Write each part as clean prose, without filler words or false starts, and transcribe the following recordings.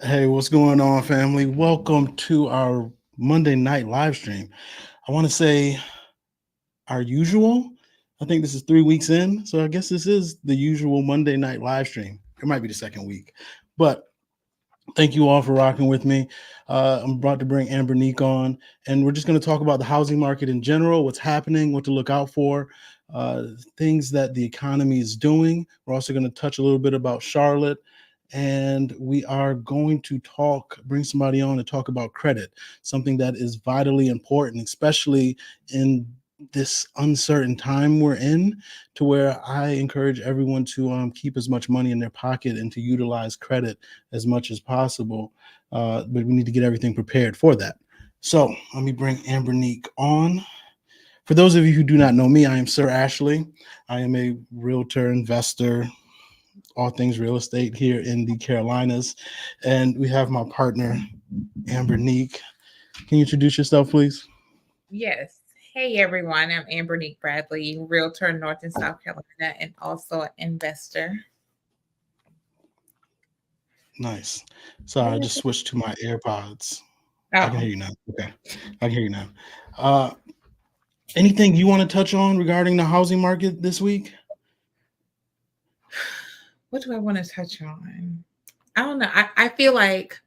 Hey, what's going on, family? Welcome to our Monday night live stream. I want to say our usual. I think this is 3 weeks in, so I guess this is the usual Monday night live stream. It might be the second week, but thank you all for rocking with me. I'm about to bring Amber Neek on, and we're just going to talk about the housing market in general, what's happening, what to look out for, uh, things that the economy is doing. We're also going to touch a little bit about Charlotte, and we are going to bring somebody on to talk about credit, something that is vitally important, especially in this uncertain time we're in, to where I encourage everyone to keep as much money in their pocket and to utilize credit as much as possible. But we need to get everything prepared for that. So let me bring Amber Neek on. For those of you who do not know me, I am Sir Ashley. I am a realtor, investor, all things real estate here in the Carolinas. And we have my partner, Amber Neek. Can you introduce yourself, please? Yes. Hey everyone, I'm Amber Neek Bradley, realtor in North and South Carolina and also an investor. Nice. Sorry, I just switched to my AirPods. I can Oh, hear you now. Okay. I can hear you now. Uh, Anything you want to touch on regarding the housing market this week? what do I want to touch on? I don't know. I feel like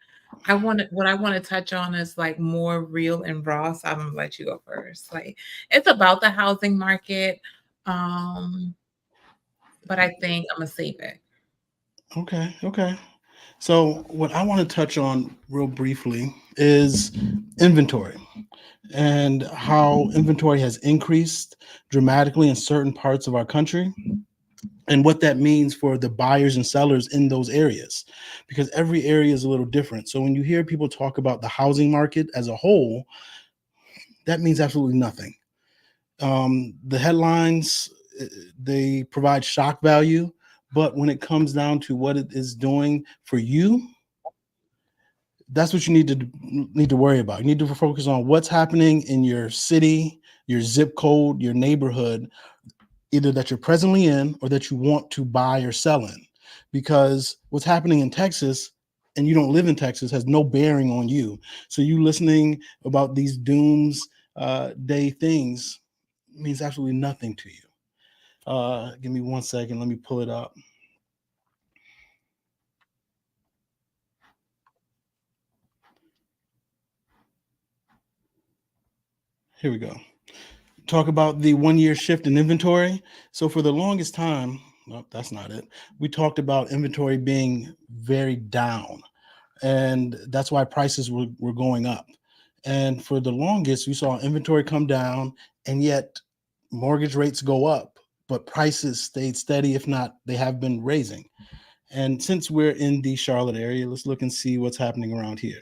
what I want to touch on is like more real and raw. So I'm gonna let you go first. Like it's about the housing market. Um, but I think I'm gonna save it. Okay. Okay. So, what I want to touch on real briefly is inventory and how inventory has increased dramatically in certain parts of our country and what that means for the buyers and sellers in those areas, because every area is a little different. So when you hear people talk about the housing market as a whole, that means absolutely nothing. The headlines, they provide shock value, but when it comes down to what it is doing for you, that's what you need to worry about. You need to focus on what's happening in your city, your zip code, your neighborhood, either that you're presently in or that you want to buy or sell in. Because what's happening in Texas and you don't live in Texas has no bearing on you. So you listening about these dooms day things means absolutely nothing to you. Give me 1 second. Let me pull it up. Here we go. Talk about the 1 year shift in inventory. So for the longest time, no, that's not it. We talked about inventory being very down, and that's why prices were going up. And for the longest, we saw inventory come down, and yet mortgage rates go up, but prices stayed steady, if not, they have been raising. And since we're in the Charlotte area, let's look and see what's happening around here.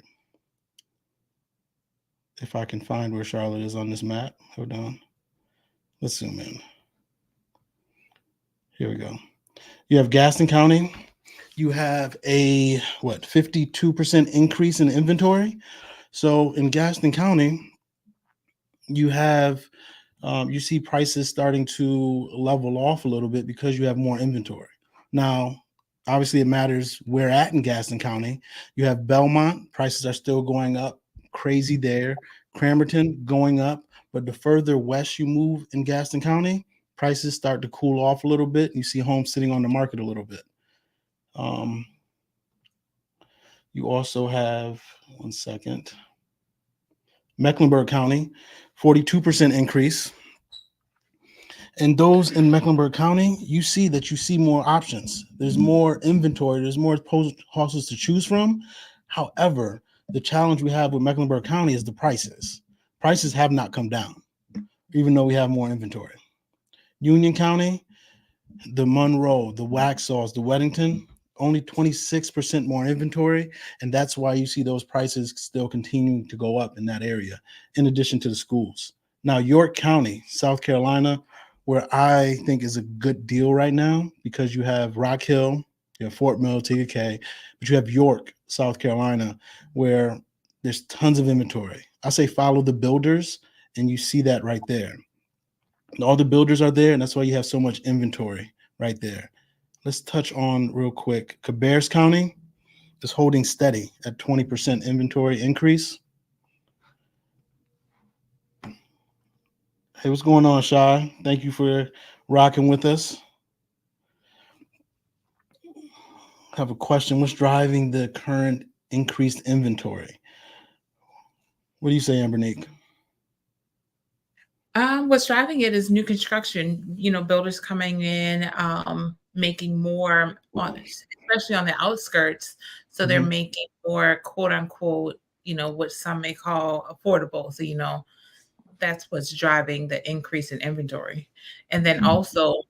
If I can find where Charlotte is on this map, hold on. Let's zoom in. Here we go. You have Gaston County. You have a 52% increase in inventory. So in Gaston County, you have you see prices starting to level off a little bit because you have more inventory. Now, obviously, it matters where at in Gaston County. You have Belmont, prices are still going up, crazy there. Cramerton going up, but the further west you move in Gaston County, prices start to cool off a little bit. You see homes sitting on the market a little bit. Um, you also have 1 second. Mecklenburg County, 42% increase. And those in Mecklenburg County, you see more options. There's more inventory. There's more houses to choose from. However, the challenge we have with Mecklenburg County is the prices. Prices have not come down, even though we have more inventory. Union County, the Monroe, the Waxhaws, the Weddington, only 26% more inventory. And that's why you see those prices still continuing to go up in that area, in addition to the schools. Now, York County, South Carolina, where I think is a good deal right now because you have Rock Hill, you have Fort Mill, TK, but you have York, South Carolina, where there's tons of inventory. I say follow the builders, and you see that right there. All the builders are there, and that's why you have so much inventory right there. Let's touch on real quick Cabarrus County. It's holding steady at 20% inventory increase. Hey, what's going on, Shy? Thank you for rocking with us. I have a question. What's driving the current increased inventory? What do you say, Ambernique? What's driving it is new construction, builders coming in, making more on, especially on the outskirts. So they're Hmm. making more quote unquote, what some may call affordable. So, that's what's driving the increase in inventory. And then also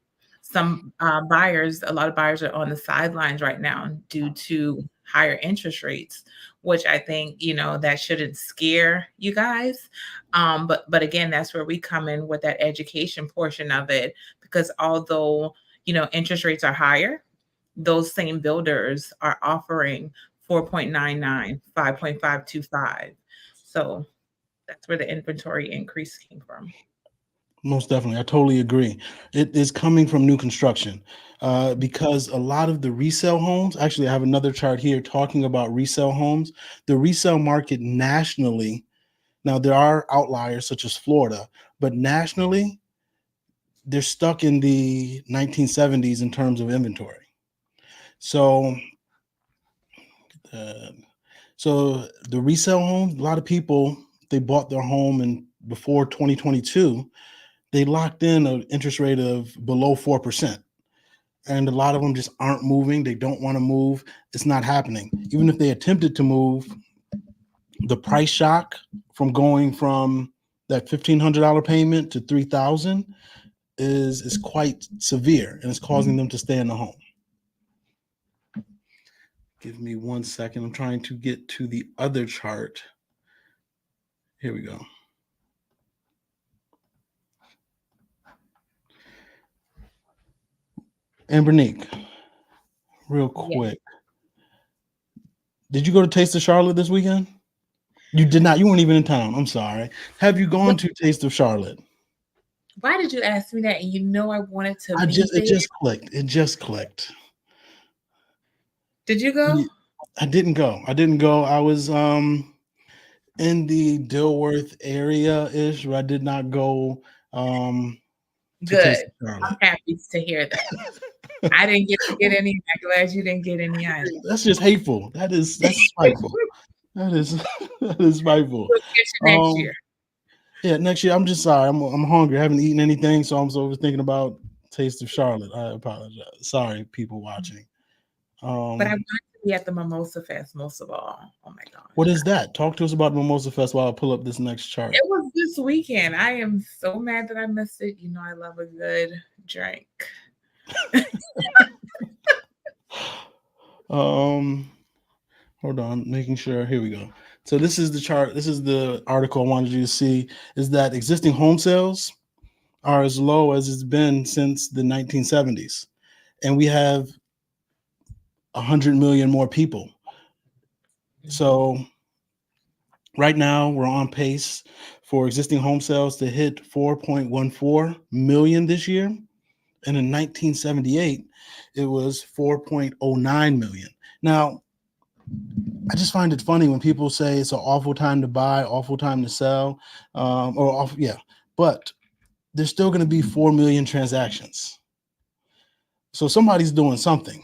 some buyers, a lot of buyers are on the sidelines right now due to higher interest rates, which I think, that shouldn't scare you guys. But again, that's where we come in with that education portion of it, because although, interest rates are higher, those same builders are offering 4.99, 5.525. So that's where the inventory increase came from. Most definitely. I totally agree. It is coming from new construction because a lot of the resale homes, actually, I have another chart here talking about resale homes. The resale market nationally, now there are outliers such as Florida, but nationally, they're stuck in the 1970s in terms of inventory. So, uh, so the resale home, a lot of people, they bought their home in before 2022, they locked in an interest rate of below 4%. And a lot of them just aren't moving. They don't want to move. It's not happening. Even if they attempted to move, the price shock from going from that $1,500 payment to 3,000 is quite severe, and it's causing them to stay in the home. Give me 1 second. I'm trying to get to the other chart. Here we go. Ambernique, real Yeah. quick. Did you go to Taste of Charlotte this weekend? You did not. You weren't even in town. I'm sorry. Have you gone to Taste of Charlotte? Why did you ask me that? And I wanted to I be just it there. just clicked. It just clicked. Did you go? Ye- I didn't go. I didn't go. I was in the Dilworth area ish, but I did not go um to Good. Taste of I'm Charlotte. happy to hear that. I didn't get to get any. I'm glad you didn't get any either. That's just hateful. That's spiteful. That is that is spiteful. We'll get you next Um year. yeah, next year. I'm just sorry. I'm hungry. I haven't eaten anything, so I'm so thinking about Taste of Charlotte. I apologize. Sorry, people watching. But I Um, wanted to be at the Mimosa Fest most of all. Oh my what gosh. is that? Talk to us about Mimosa Fest while I pull up this next chart. It was this weekend. I am so mad that I missed it. I love a good drink. Um, hold on, making sure. Here we go. So this is the chart. This is the article I wanted you to see. Is that existing home sales are as low as it's been since the 1970s, and we have 100 million more people. So right now we're on pace for existing home sales to hit 4.14 million this year, and in 1978 it was 4.09 million. Now I just find it funny when people say it's an awful time to buy, awful time to sell, or off, yeah. But there's still going to be 4 million transactions, so somebody's doing something,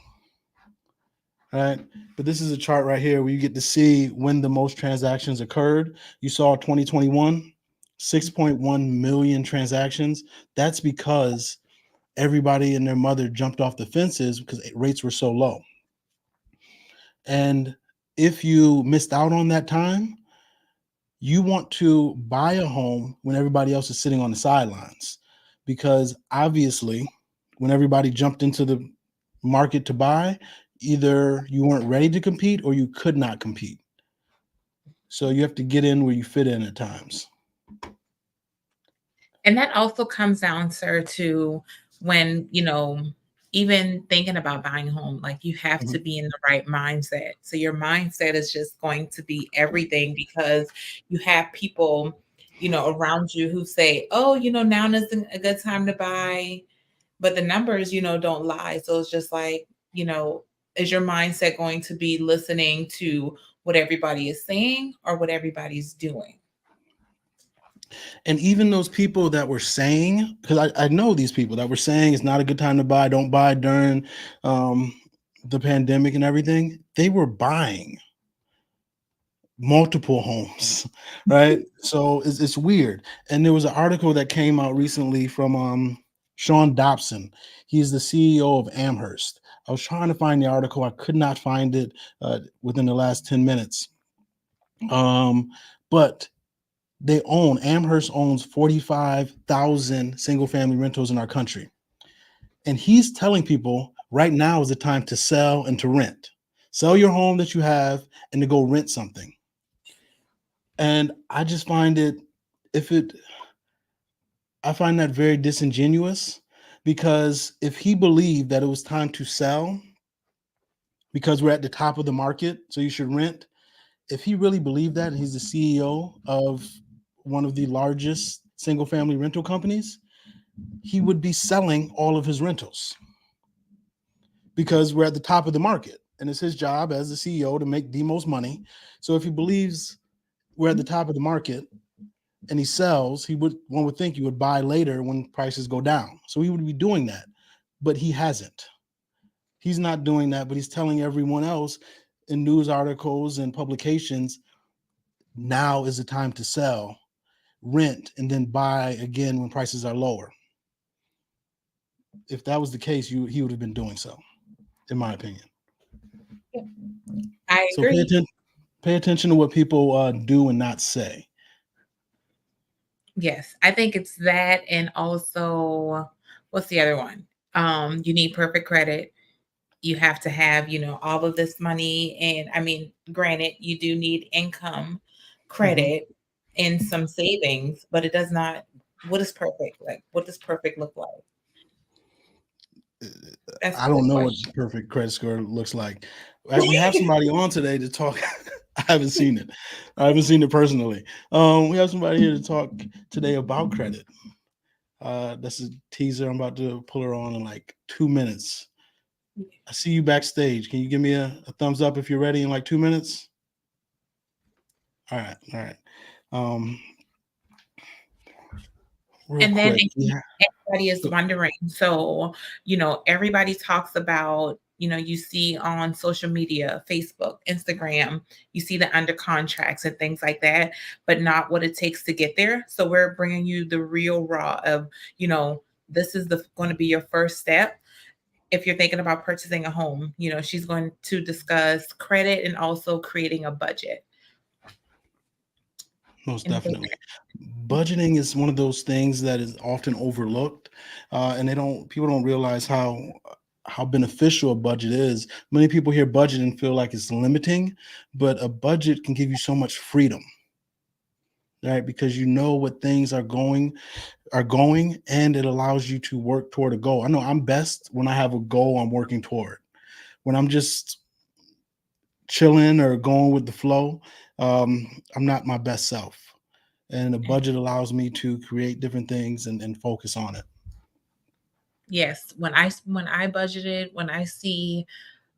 right? But this is a chart right here where you get to see when the most transactions occurred. You saw 2021, 6.1 million transactions. That's because everybody and their mother jumped off the fences because rates were so low. And if you missed out on that time, you want to buy a home when everybody else is sitting on the sidelines, because obviously when everybody jumped into the market to buy, either you weren't ready to compete or you could not compete. So you have to get in where you fit in at times. And that also comes down, sir, to when, even thinking about buying a home, like you have Mhm. to be in the right mindset. So your mindset is just going to be everything, because you have people, around you who say, oh, now isn't a good time to buy. But the numbers, don't lie. So it's just like, you know, Is your mindset going to be listening to what everybody is saying or what everybody's doing? And even those people that were saying, because I know these people that were saying it's not a good time to buy, don't buy during um, the pandemic and everything, they were buying multiple homes, right? So it's weird. And there was an article that came out recently from Sean Dobson. He's the CEO of Amherst. I was trying to find the article. I could not find it within the last 10 minutes. But Amherst owns 45,000 single family rentals in our country. And he's telling people right now is the time to sell and to rent. Sell your home that you have and to go rent something. And I just find it, if it, I find that very disingenuous, because if he believed that it was time to sell because we're at the top of the market, so you should rent, if he really believed that, and he's the CEO of one of the largest single family rental companies, he would be selling all of his rentals because we're at the top of the market. And it's his job as the CEO to make the most money. So if he believes we're at the top of the market and he sells, one would think he would buy later when prices go down. So he would be doing that, but he hasn't. He's not doing that, but he's telling everyone else in news articles and publications, now is the time to sell, rent, and then buy again when prices are lower. If that was the case, he would have been doing so, in my opinion. Yeah, I So agree. pay attention to what people do and not say. Yes, I think it's that, and also, what's the other one? You need perfect credit. You have to have, all of this money, and I mean, granted, you do need income, Mhm. credit, and some savings, but it does not. What is perfect? Like, what does perfect look like? That's I a good don't know what question. perfect credit score looks like. We have somebody on today to talk. I haven't seen it. I haven't seen it personally. We have somebody here to talk today about credit. That's a teaser. I'm about to pull her on in like 2 minutes. I see you backstage. Can you give me a thumbs up if you're ready in like 2 minutes? All right, all right. Um, Real And then quick. in case Yeah. anybody is wondering, so, everybody talks about, you see on social media, Facebook, Instagram, you see the under contracts and things like that, but not what it takes to get there. So we're bringing you the real raw of, this is the going to be your first step. If you're thinking about purchasing a home, she's going to discuss credit and also creating a budget. Most Anything? definitely. Budgeting is one of those things that is often overlooked, and people don't realize how beneficial a budget is. Many people hear budget and feel like it's limiting, but a budget can give you so much freedom, right? Because you know what things are going, and it allows you to work toward a goal. I know I'm best when I have a goal I'm working toward. When I'm just chilling or going with the flow, I'm not my best self. And a budget allows me to create different things and focus on it. Yes, when I budgeted, when I see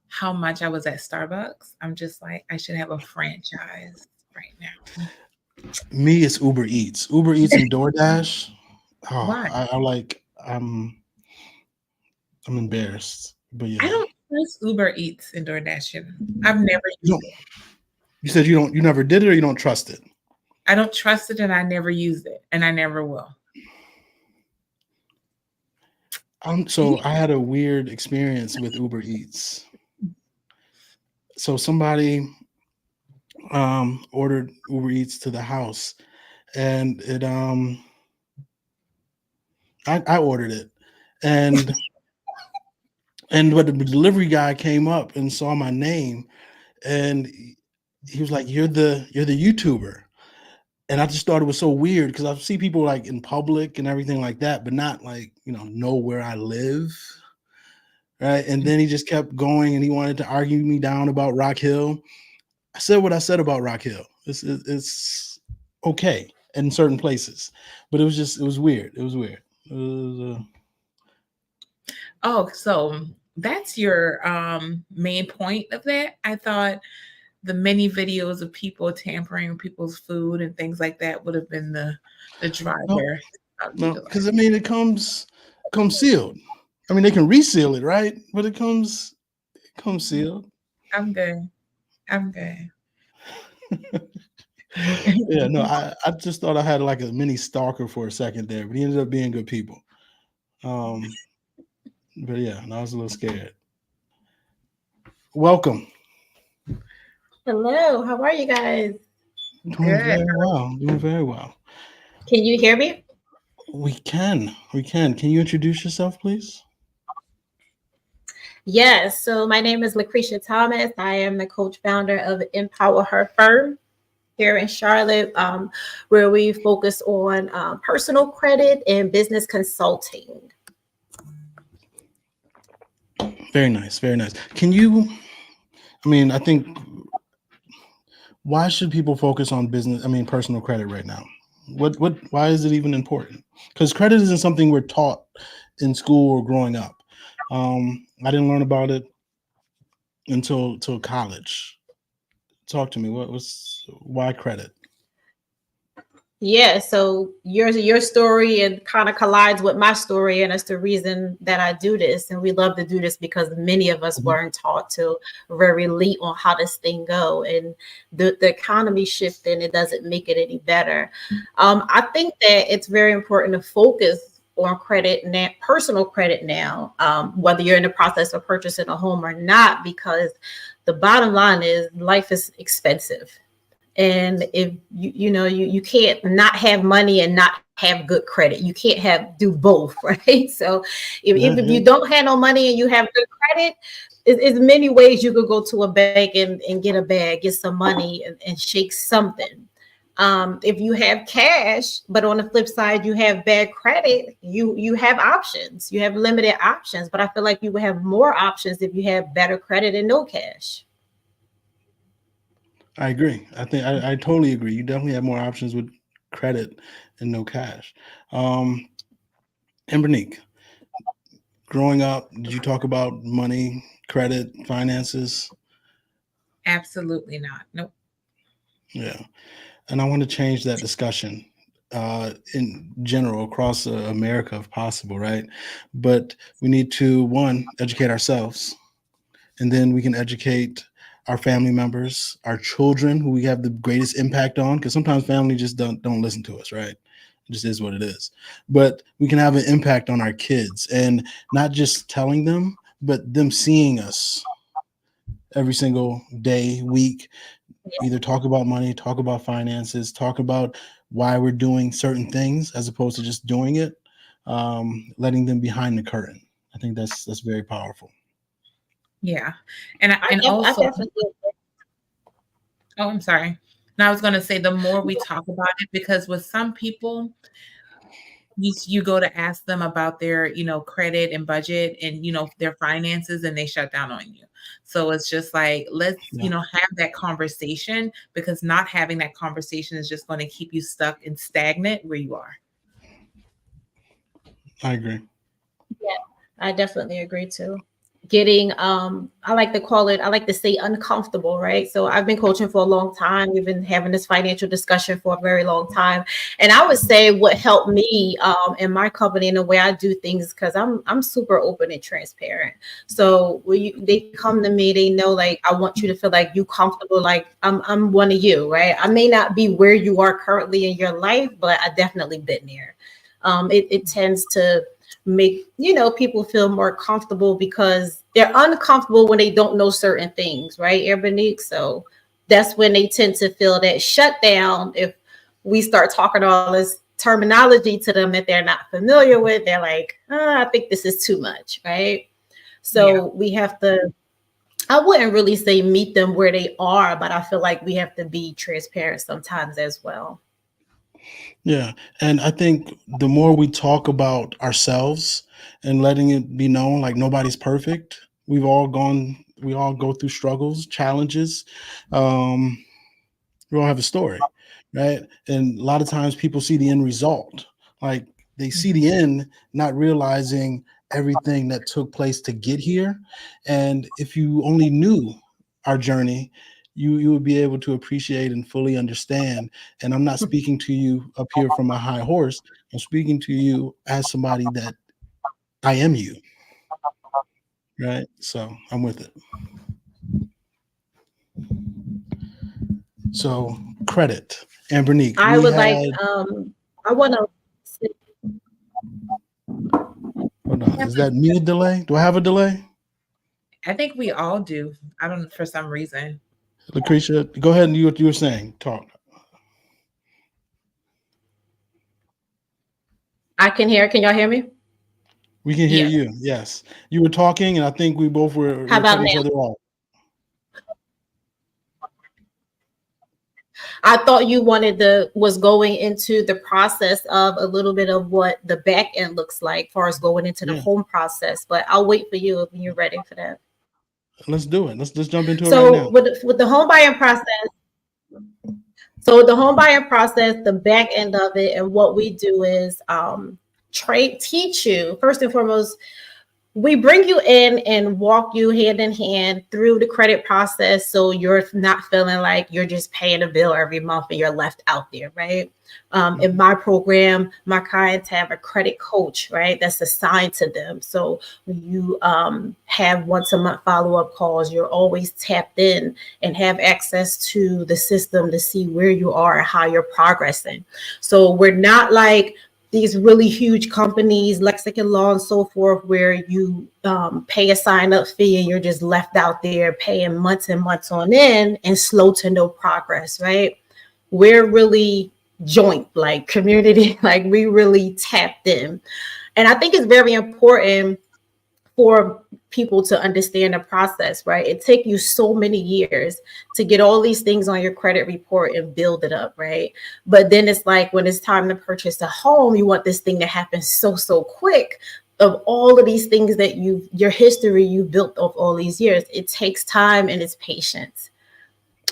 how much I was at Starbucks, I'm just like, I should have a franchise right now. Me, it's Uber Eats and DoorDash. Oh, Why? I like. I'm embarrassed, but I yeah. don't trust Uber Eats and DoorDash. I've never You used don't. it. You said you never did it, or you don't trust it. I don't trust it and I never used it and I never will. So I had a weird experience with Uber Eats. So somebody ordered Uber Eats to the house, and I ordered it, and but the delivery guy came up and saw my name, and he was like, "You're the YouTuber." And I just thought it was so weird because I see people like in public and everything like that, but not like, know where I live. Right. And then he just kept going and he wanted to argue me down about Rock Hill. I said what I said about Rock Hill. It's okay in certain places, but it was weird. It was weird. It was, Oh, so that's your main point of that. I thought the many videos of people tampering with people's food and things like that would have been the No, driver of no, utilize. because I mean it comes sealed. I mean they can reseal it, right? But it comes sealed. I'm good. I'm good. Yeah, no, I just thought I had like a mini stalker for a second there, but he ended up being good people. Um, but yeah, and I was a little scared. Welcome. Hello, how are you guys? Doing Good. very well. Doing very well. Can you hear me? We can. We can. Can you introduce yourself, please? Yes, so my name is Lucretia Thomas. I am the coach founder of Empower Her Firm here in Charlotte, where we focus on personal credit and business consulting. Very nice. Very nice. Can you? I mean, I think why should people focus on business? I mean, personal credit right now. What? Why is it even important? Because credit isn't something we're taught in school or growing up. I didn't learn about it until college. Talk to me. What was why credit? Yeah, so your story and kind of collides with my story, and it's the reason that I do this. And we love to do this because many of us Mhm. weren't taught to very late on how this thing go, and the economy shifting, it doesn't make it any better. I think that it's very important to focus on credit now, personal credit now, whether you're in the process of purchasing a home or not, because the bottom line is life is expensive, and if you can't not have money and not have good credit. You can't have do both, right? So Yeah, if you yeah, don't have no money and you have good credit, there's many ways you could go to a bank and get a bag, get some money, and shake something. If you have cash, but on the flip side you have bad credit, you have options. You have limited options, but I feel like you would have more options if you have better credit and no cash. I agree. I totally agree. You definitely have more options with credit and no cash. Um, and Bernique, growing up, did you talk about money, credit, finances? Absolutely not. Nope. Yeah. And I want to change that discussion in general across America if possible, right? But we need to, one, educate ourselves, and then we can educate our family members, our children, who we have the greatest impact on, because sometimes family just don't listen to us, right? It just is what it is. But we can have an impact on our kids, and not just telling them, but them seeing us every single day, week, either talk about money, talk about finances, talk about why we're doing certain things as opposed to just doing it, letting them behind the curtain. I think that's very powerful. Yeah. And I, and I also, definitely oh, I'm sorry. Now I was going to say the more we talk about it, because with some people, you go to ask them about their, credit and budget and, their finances, and they shut down on you. So it's just like, let's, Yeah, have that conversation, because not having that conversation is just going to keep you stuck and stagnant where you are. I agree. Yeah, I definitely agree too. Getting I like to call it, I like to say uncomfortable, right? So I've been coaching for a long time. We've been having this financial discussion for a very long time. And I would say what helped me in my company and the way I do things, because I'm super open and transparent. So when they come to me, they know like I want you to feel like you comfortable, like I'm one of you, right? I may not be where you are currently in your life, but I definitely been there. It tends to make people feel more comfortable because they're uncomfortable when they don't know certain things, right, Airbanique? So that's when they tend to feel that shutdown. If we start talking all this terminology to them that they're not familiar with, they're like, I think this is too much, right? Yeah. So we have to, I wouldn't really say meet them where they are, but I feel like we have to be transparent sometimes as well. Yeah, and I think the more we talk about ourselves and letting it be known, like nobody's perfect. We all go through struggles, challenges. Um, we all have a story, right? And a lot of times people see the end result. Like they see Mhm. the end, not realizing everything that took place to get here. And if you only knew our journey, you would be able to appreciate and fully understand. And I'm not speaking to you up here from a high horse. I'm speaking to you as somebody that I am you, right? So I'm with it. So credit. And Bernique, I we would like, had, I want to, hold on, is that me a delay? Do I have a delay? I think we all do. I don't for some reason. Lucretia, go ahead and do what you were saying. Talk. I can hear. Can y'all hear me? We can hear Yes. you. Yes. You were talking, and I think we both How were about cutting each now? other off. I thought you was going into the process of a little bit of what the back end looks like, as far as going into the Yeah. home process. But I'll wait for you when you're ready for that. Let's do it. Let's just jump into it right So now. with the home buying process, so the home buying process, the back end of it, and what we do is teach you first and foremost. We bring you in and walk you hand in hand through the credit process, so you're not feeling like you're just paying a bill every month and you're left out there, right? In my program, my clients have a credit coach, right? That's assigned to them. So you have once a month follow-up calls. You're always tapped in and have access to the system to see where you are and how you're progressing. So we're not like these really huge companies, Lexicon Law and so forth, where you pay a sign-up fee and you're just left out there paying months and months on end and slow to no progress, right? We're really joint, like community, like we really tapped in. And I think it's very important for people to understand the process, right? It takes you so many years to get all these things on your credit report and build it up, right? But then it's like when it's time to purchase a home, you want this thing to happen so quick. Of all of these things that your history you built of all these years, it takes time and it's patience.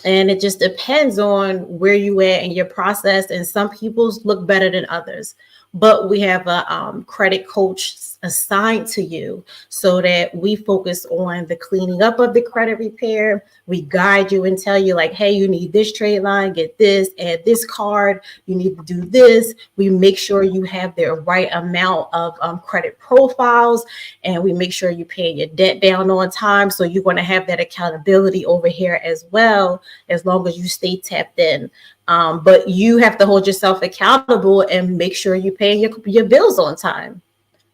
And it just depends on where you at in your process. And some people's look better than others. But we have a credit coach assigned to you so that we focus on the cleaning up of the credit repair. We guide you and tell you like, hey, you need this trade line, get this, add this card, you need to do this. We make sure you have the right amount of credit profiles, and we make sure you pay your debt down on time. So you're going to have that accountability over here as well, as long as you stay tapped in. But you have to hold yourself accountable and make sure you pay your bills on time,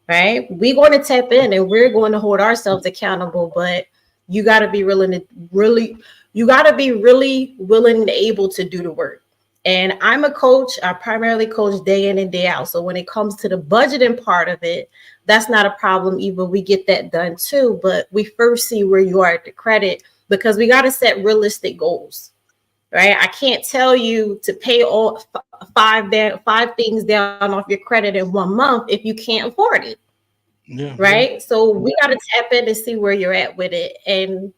right? We're going to tap in and we're going to hold ourselves accountable, but you got to be you got to be really willing and able to do the work. And I'm a coach. I primarily coach day in and day out. So when it comes to the budgeting part of it, that's not a problem either. We get that done too, but we first see where you are at the credit, because we got to set realistic goals. Right? I can't tell you to pay all five things down off your credit in 1 month if you can't afford it. Yeah. Right? Yeah. So we got to tap in and see where you're at with it. And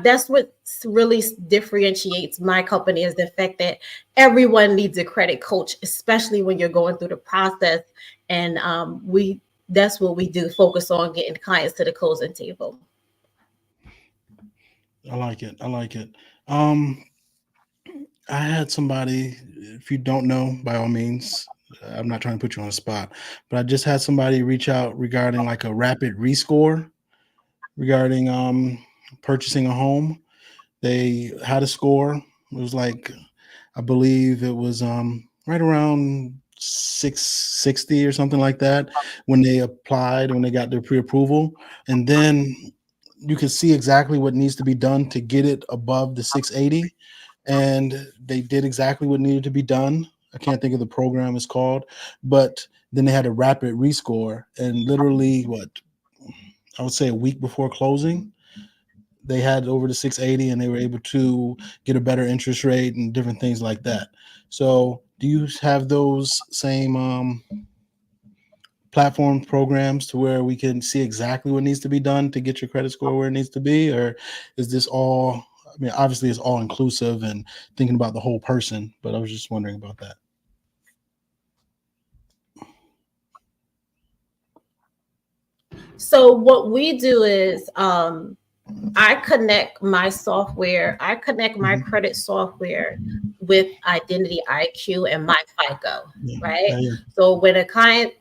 that's what really differentiates my company, is the fact that everyone needs a credit coach, especially when you're going through the process. And that's what we do, focus on getting clients to the closing table. I like it. I like it. Um, I had somebody, if you don't know, by all means, I'm not trying to put you on the spot, but I just had somebody reach out regarding like a rapid rescore regarding purchasing a home. They had a score. It was like, I believe it was right around 660 or something like that when they applied, when they got their pre-approval. And then you can see exactly what needs to be done to get it above the 680. And they did exactly what needed to be done. I can't think of the program it's called, but then they had a rapid rescore, and literally what I would say a week before closing, they had over the 680 and they were able to get a better interest rate and different things like that. So do you have those same platform programs to where we can see exactly what needs to be done to get your credit score where it needs to be? Or is this all, I mean, obviously it's all inclusive and thinking about the whole person, but I was just wondering about that. So what we do is I connect my software, I connect my Mhm. credit software with Identity IQ and my FICO, Yeah. right? Yeah. Yeah. So when a client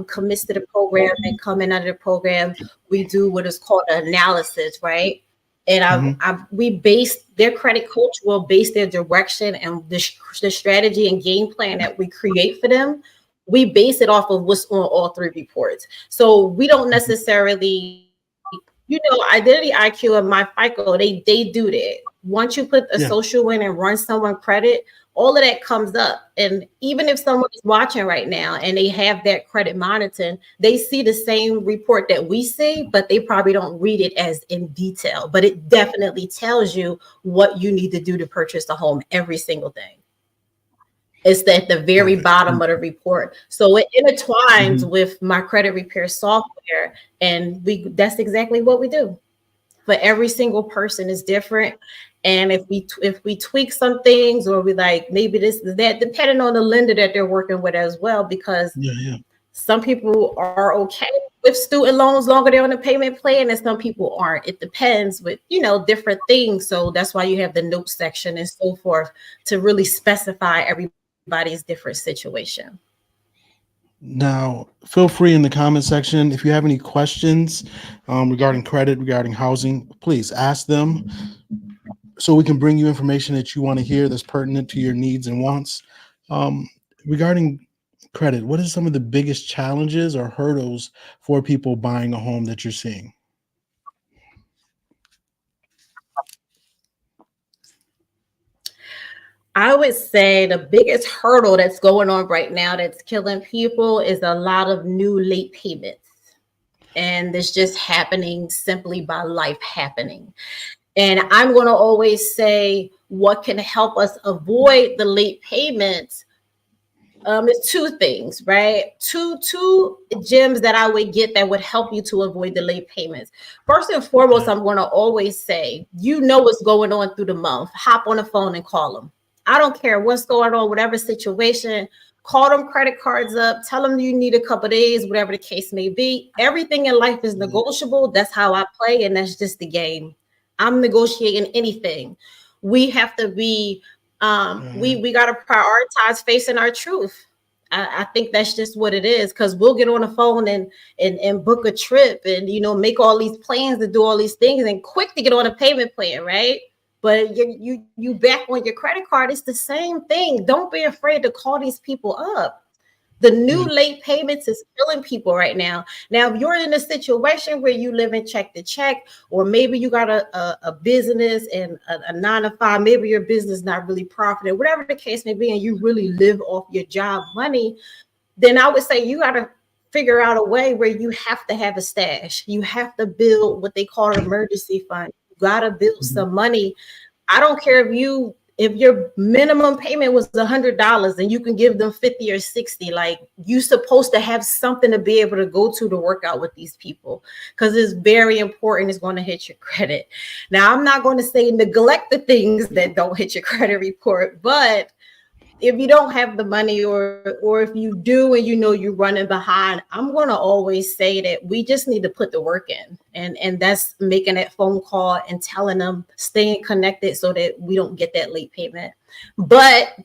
commits to the program and come in under the program, we do what is called an analysis, right? And Mhm. we base their credit coach will base their direction and the strategy and game plan that we create for them. We base it off of what's on all three reports. So we don't Mhm. necessarily, Identity IQ and my FICO, they do that. Once you put a Yeah. social in and run someone credit, all of that comes up. And even if someone is watching right now and they have that credit monitoring, they see the same report that we see, but they probably don't read it as in detail. But it definitely tells you what you need to do to purchase a home, every single thing. It's at the very Perfect. bottom of the report. So it intertwines Mhm. with my credit repair software. And that's exactly what we do. For every single person is different. And if we tweak some things, or we like maybe this that, depending on the lender that they're working with as well, because Yeah. Yeah. some people are okay with student loans longer they're on a payment plan, and some people aren't. It depends with different things. So that's why you have the note section and so forth, to really specify everybody's different situation. Now, feel free in the comment section if you have any questions regarding credit, regarding housing. Please ask them so we can bring you information that you want to hear that's pertinent to your needs and wants. Um, Regarding credit, what are some of the biggest challenges or hurdles for people buying a home that you're seeing? I would say the biggest hurdle that's going on right now that's killing people is a lot of new late payments. And it's just happening simply by life happening. And I'm going to always say what can help us avoid the late payments. It's two things, right? Two gems that I would get that would help you to avoid the late payments. First and foremost, Okay. I'm going to always say, what's going on through the month. Hop on the phone and call them. I don't care what's going on, whatever situation. Call them credit cards up. Tell them you need a couple days, whatever the case may be. Everything in life is negotiable. That's how I play, and that's just the game. I'm negotiating anything. We have to be we got to prioritize facing our truth. I think that's just what it is, because we'll get on the phone and book a trip and make all these plans to do all these things and quick to get on a payment plan, right? But you back on your credit card, it's the same thing. Don't be afraid to call these people up. The new Yeah. late payments is killing people right now. Now, if you're in a situation where you live in check to check, or maybe you got a business and a 9 to 5, maybe your business not really profiting, whatever the case may be, and you really live off your job money, then I would say you got to figure out a way where you have to have a stash. You have to build what they call an emergency fund. You got to build Mhm. some money. I don't care if your minimum payment was $100 and you can give them 50 or 60. Like, you supposed to have something to be able to go to work out with these people, because it's very important. It's going to hit your credit. Now, I'm not going to say neglect the things that don't hit your credit report, but if you don't have the money, or if you do and you're running behind, I'm going to always say that we just need to put the work in, and that's making that phone call and telling them, staying connected so that we don't get that late payment. But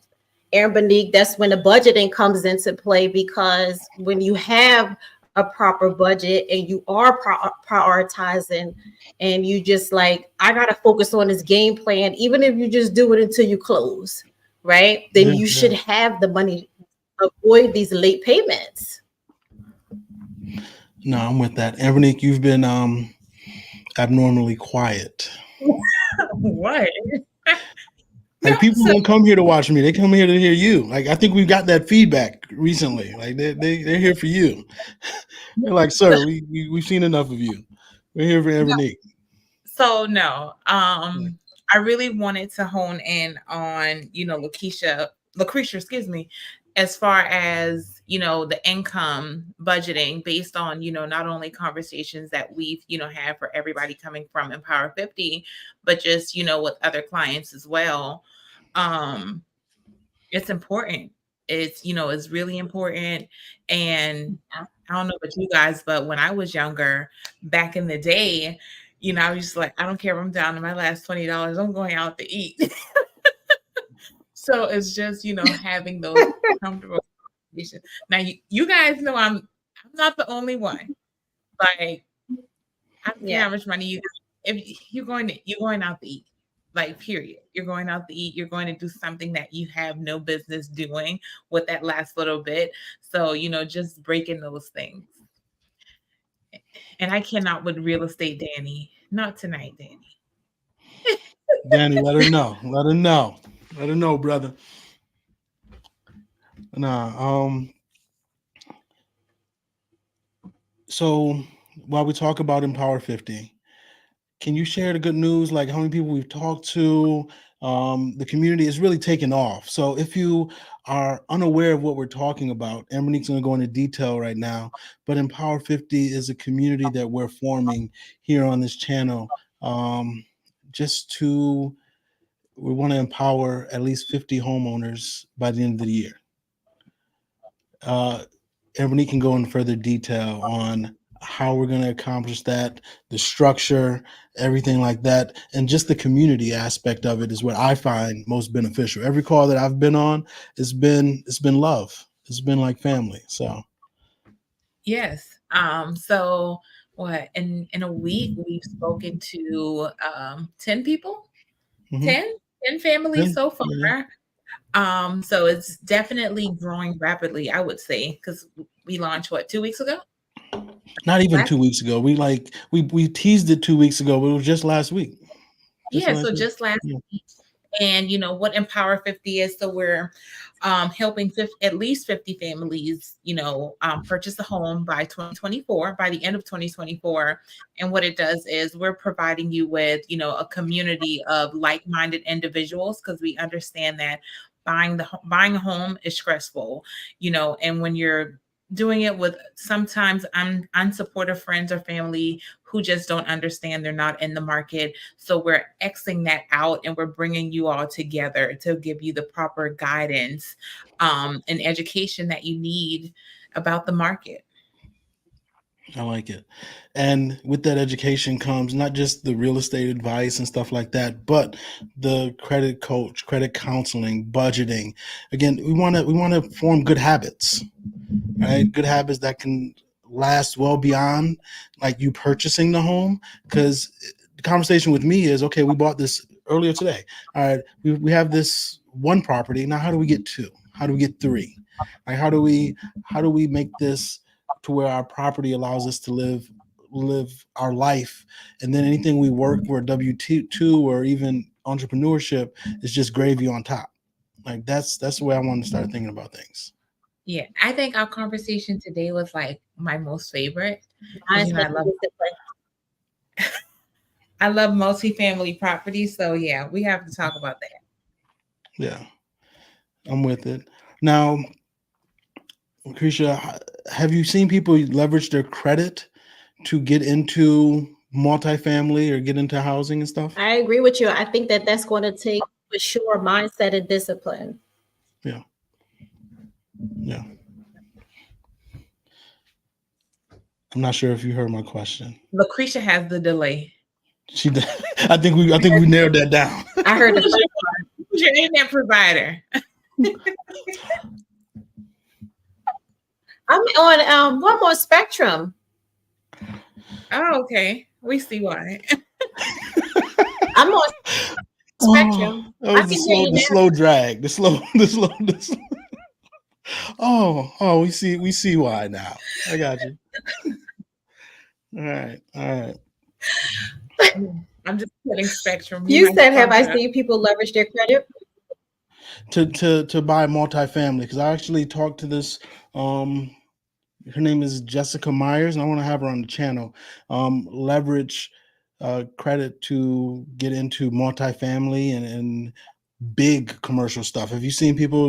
Aaron Bonique, that's when the budgeting comes into play, because when you have a proper budget and you are prioritizing, and you just like, I got to focus on this game plan, even if you just do it until you close, right? Then Yeah. you Yeah. should have the money to avoid these late payments. No, I'm with that. Evernick, you've been abnormally quiet. What? No, Like, people so don't come here to watch me; they come here to hear you. Like, I think we've got that feedback recently. Like, they're here for you. They're like, "Sir, we've seen enough of you. We're here for no, Evernick." no. I really wanted to hone in on, Lucretia, excuse me, as far as, the income budgeting based on, not only conversations that we've, had for everybody coming from Empower 50, but just, with other clients as well. Um, it's important. is really important. And I don't know about you guys, but when I was younger, back in the day, I was just like, I don't care if I'm down to my last $20, I'm going out to eat. So it's just, having those comfortable conversations. Now you guys know I'm not the only one. Like, I don't care how much money if you're going out to eat. Like, period. You're going out to eat. You're going to do something that you have no business doing with that last little bit. So, just breaking those things. And I cannot with real estate, Danny. Not tonight, Danny. Danny, let her know. Let her know. Let her know, brother. Nah. So while we talk about Empower 50, can you share the good news? Like how many people we've talked to? The community is really taking off. So if you are unaware of what we're talking about, Monique's going to go into detail right now. But Empower 50 is a community that we're forming here on this channel. We want to empower at least 50 homeowners by the end of the year. Ebony can go in further detail on how we're going to accomplish that, the structure, everything like that, and just the community aspect of it is what I find most beneficial. Every call that I've been on, it's been love. It's been like family. So yes. So what in a week we've spoken to 10 people, mm-hmm. 10 families so far. Yeah. So it's definitely growing rapidly, I would say, because we launched 2 weeks ago? Not even 2 weeks ago. We teased it 2 weeks ago, but it was just last week. Just last week. And what Empower 50 is, so we're helping at least 50 families, purchase a home by 2024, by the end of 2024. And what it does is we're providing you with, a community of like-minded individuals, because we understand that buying a home is stressful, and when you're doing it with sometimes unsupportive friends or family who just don't understand, they're not in the market. So we're Xing that out and we're bringing you all together to give you the proper guidance and education that you need about the market. I like it. And with that education comes not just the real estate advice and stuff like that, but the credit coach, credit counseling, budgeting. Again, we want to form good habits, right? Good habits that can last well beyond like you purchasing the home. Because the conversation with me is, okay, we bought this earlier today. All right, we have this one property. Now, how do we get two? How do we get three? Like, how do we make this to where our property allows us to live our life, and then anything we work for W-2 or even entrepreneurship is just gravy on top. Like that's the way I want to start thinking about things. Yeah, I think our conversation today was like my most favorite. I love multifamily properties, so yeah, we have to talk about that. Yeah, I'm with it. Now, Krisha, have you seen people leverage their credit to get into multifamily or get into housing and stuff? I agree with you. I think that's going to take for sure mindset and discipline. Yeah. I'm not sure if you heard my question. Lucretia has the delay. She did. I think we narrowed that down. I heard the Who's your internet provider? I'm on one more Spectrum. Oh, okay. We see why. I'm on Spectrum. The slow drag. Oh, we see why now. I got you. All right. I'm just putting Spectrum. You said, have I seen people leverage their credit to buy multifamily? Because I actually talked to this. Her name is Jessica Myers, and I want to have her on the channel. Leverage credit to get into multifamily and big commercial stuff. Have you seen people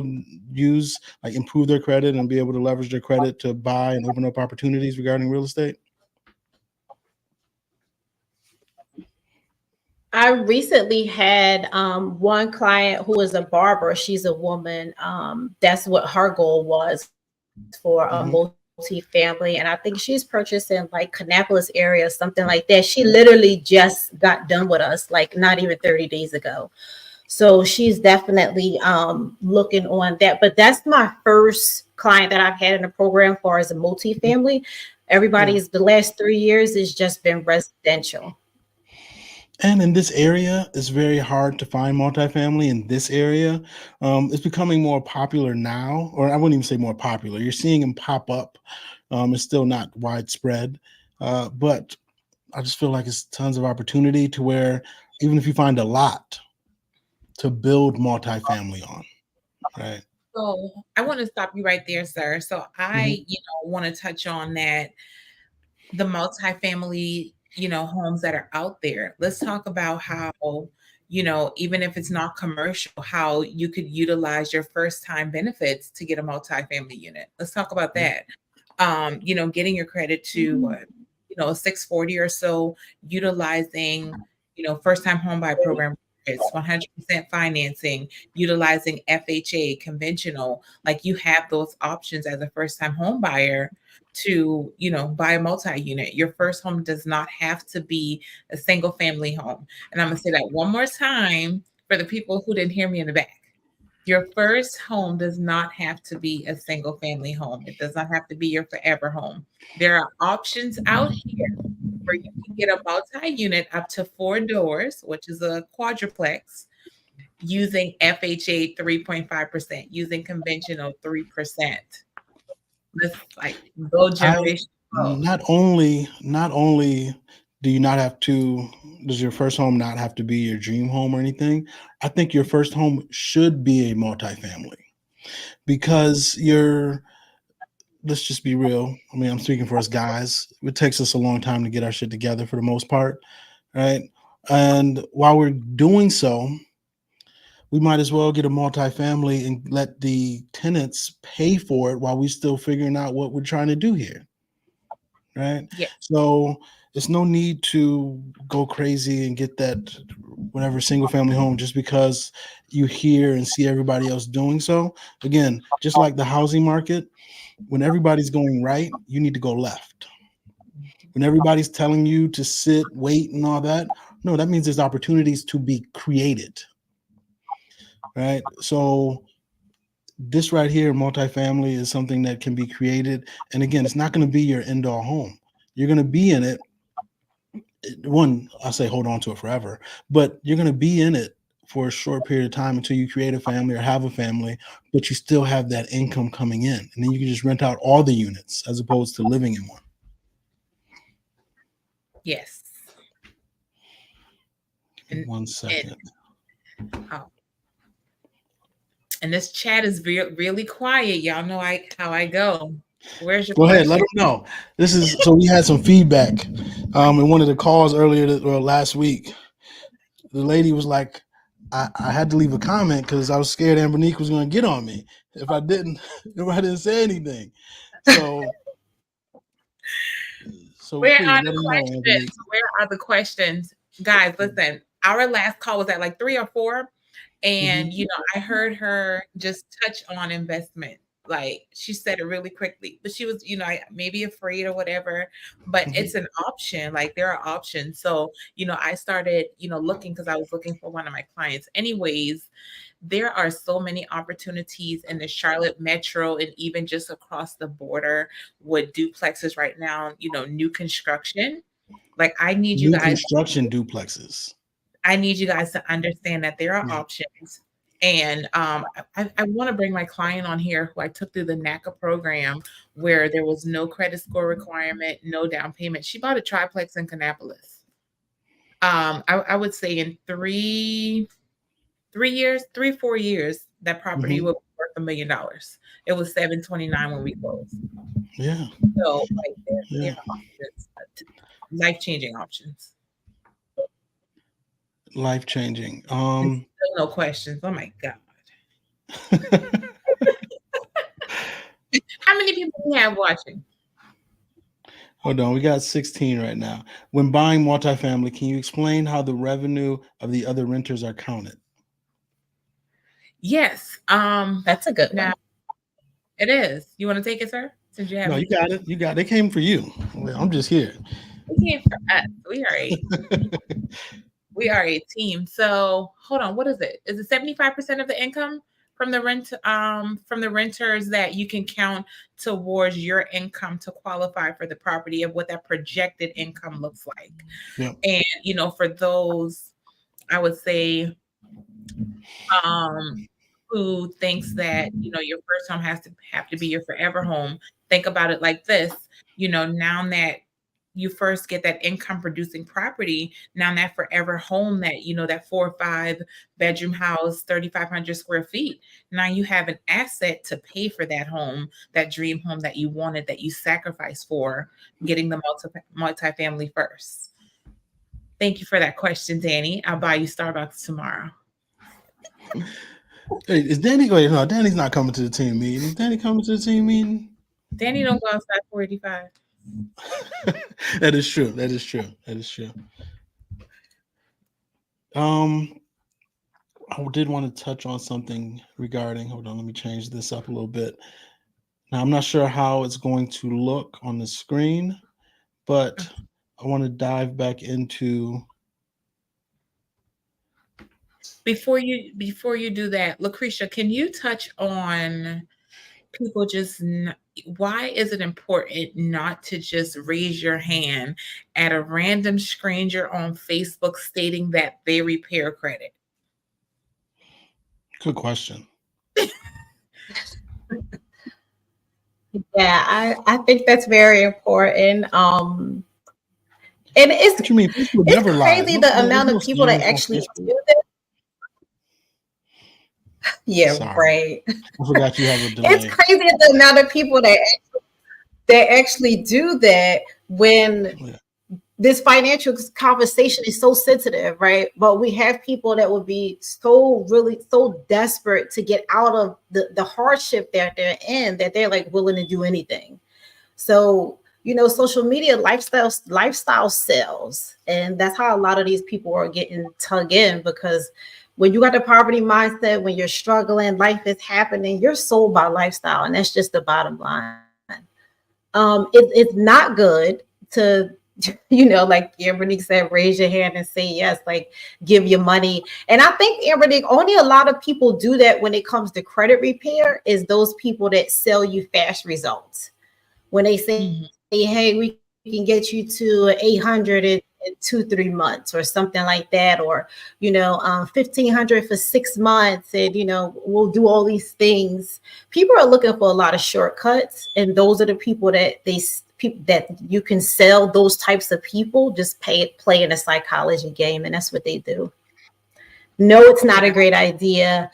improve their credit and be able to leverage their credit to buy and open up opportunities regarding real estate? I recently had one client who is a barber. She's a woman. That's what her goal was for a Mhm. multi-family, and I think she's purchasing like Kannapolis area, something like that. She literally just got done with us, like not even 30 days ago. So she's definitely looking on that. But that's my first client that I've had in the program for as a multi-family. Yeah. Everybody's the last 3 years has just been residential. And in this area, it's very hard to find multifamily in this area. It's becoming more popular now, or I wouldn't even say more popular. You're seeing them pop up. It's still not widespread, but I just feel like it's tons of opportunity to where even if you find a lot to build multifamily on, right? So I want to stop you right there, sir. So Mhm. want to touch on that, the multifamily, homes that are out there. Let's talk about how, even if it's not commercial, how you could utilize your first time benefits to get a multifamily unit. Let's talk about Yeah. that. Getting your credit to Mhm. what, a 640 or so, utilizing, first time home buy program. It's 100% financing, utilizing FHA, conventional. Like you have those options as a first time home buyer to, buy a multi-unit. Your first home does not have to be a single family home. And I'm going to say that one more time for the people who didn't hear me in the back. Your first home does not have to be a single family home. It does not have to be your forever home. There are options out here where you can get a multi-unit up to 4 doors, which is a quadruplex, using FHA 3.5%, using conventional 3%. Let's like go I generation growth. not only do you not have to does your first home not have to be your dream home or anything. I think your first home should be a multifamily because you're let's just be real. I mean, I'm speaking for us guys. It takes us a long time to get our shit together for the most part, right? And while we're doing so, we might as well get a multifamily and let the tenants pay for it while we still figuring out what we're trying to do here, right? Yeah. So it's no need to go crazy and get that whatever single family home just because you hear and see everybody else doing so. Again, just like the housing market, when everybody's going right, you need to go left. When everybody's telling you to sit, wait, and all that, no, that means there's opportunities to be created, right? So this right here, multifamily, is something that can be created. And again, it's not going to be your end all home. You're going to be in it. One, I say hold on to it forever, but you're going to be in it for a short period of time until you create a family or have a family, but you still have that income coming in. And then you can just rent out all the units as opposed to living in one. Yes. Give me And one and second. oh, and this chat is really quiet. Y'all know how I go. Where's your Go ahead, let question? them know. This is so we had some feedback in one of the calls earlier last week. The lady was like, I had to leave a comment because I was scared Ambonique was going to get on me if I didn't say anything. So Where please are let the them know, Ambonique. questions? Where are the questions? Guys, listen, our last call was at like 3 or 4. And, Hmm. I heard her just touch on investment. Like she said it really quickly, but she was, maybe afraid or whatever, but it's Hmm. an option. Like there are options. So, I started, looking because I was looking for one of my clients. Anyways, there are so many opportunities in the Charlotte metro and even just across the border with duplexes right now, new construction. Like New construction duplexes. I need you guys to understand that there are Yeah. options. And I want to bring my client on here who I took through the NACA program where there was no credit score requirement, no down payment. She bought a triplex in Kannapolis. I would say in 3 years, 4 years, that property Hmm. will be worth $1 million. It was 729 when we closed. Yeah. So like there Yeah. are options, life changing options. Life changing. And still no questions. Oh my God. How many people do we have watching? Hold on, we got 16 right now. When buying multifamily, can you explain how the revenue of the other renters are counted? Yes. That's a good Now one. it is. You want to take it, sir? Since you No, you haven't, got it. You got it. They came for you. Well, I'm just here. we came for us. We are a team. So hold on, what is it? Is it 75% of the income from the renters that you can count towards your income to qualify for the property of what that projected income looks like? Yep. And for those, I would say um who thinks that your first home has to have to be your forever home, think about it like this. Now that you first get that income producing property, now that forever home, that that 4 or 5 bedroom house, 3,500 square feet, now you have an asset to pay for that home, that dream home that you wanted, that you sacrificed for getting the multifamily first. Thank you for that question, Danny. I'll buy you Starbucks tomorrow. Hey, is Danny? Wait, no, Danny's not coming to the team meeting. Is Danny coming to the team meeting? Danny don't go outside 485. That is true. That is true. That is true. Um, I did want to touch on something regarding. Hold on, let me change this up a little bit. Now, I'm not sure how it's going to look on the screen, but I want to dive back into. Before you do that, Lucretia, can you touch on people why is it important not to just raise your hand at a random stranger on Facebook stating that they repair credit? Good question. Yeah, I think that's very important. And What you mean? Facebook it's never lies. crazy No, the there's amount no of people that scammers on actually Facebook. do that. Yeah, Sorry, right. I forgot you have a It's delay. crazy the amount of people that actually do that when Yeah. this financial conversation is so sensitive, right? But we have people that would be so really so desperate to get out of the hardship that they're in that they're like willing to do anything. So, social media lifestyle sells. And that's how a lot of these people are getting tugged in because when you got the poverty mindset, when you're struggling, life is happening, you're sold by lifestyle. And that's just the bottom line. It's not good to, like Ambernick said, raise your hand and say yes, like give your money. And I think Ambernick, only a lot of people do that when it comes to credit repair is those people that sell you fast results. When they say, Mhm. hey, we can get you to 800 in 2-3 months or something like that, or 1,500 for 6 months, and we'll do all these things. People are looking for a lot of shortcuts, and those are the people that you can sell those types of people. Just play in a psychology game, and that's what they do. No, it's not a Yeah. great idea.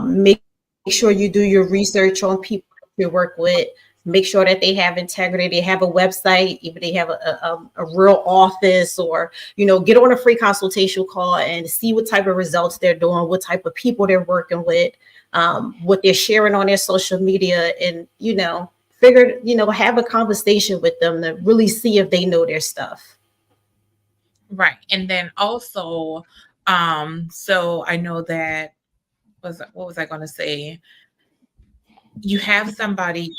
Make sure you do your research on people that you work with. Make sure that they have integrity. They have a website, even they have a real office, or get on a free consultation call and see what type of results they're doing, what type of people they're working with, what they're sharing on their social media, and have a conversation with them to really see if they know their stuff. Right. And then also, so I know that what was I going to say? You have somebody,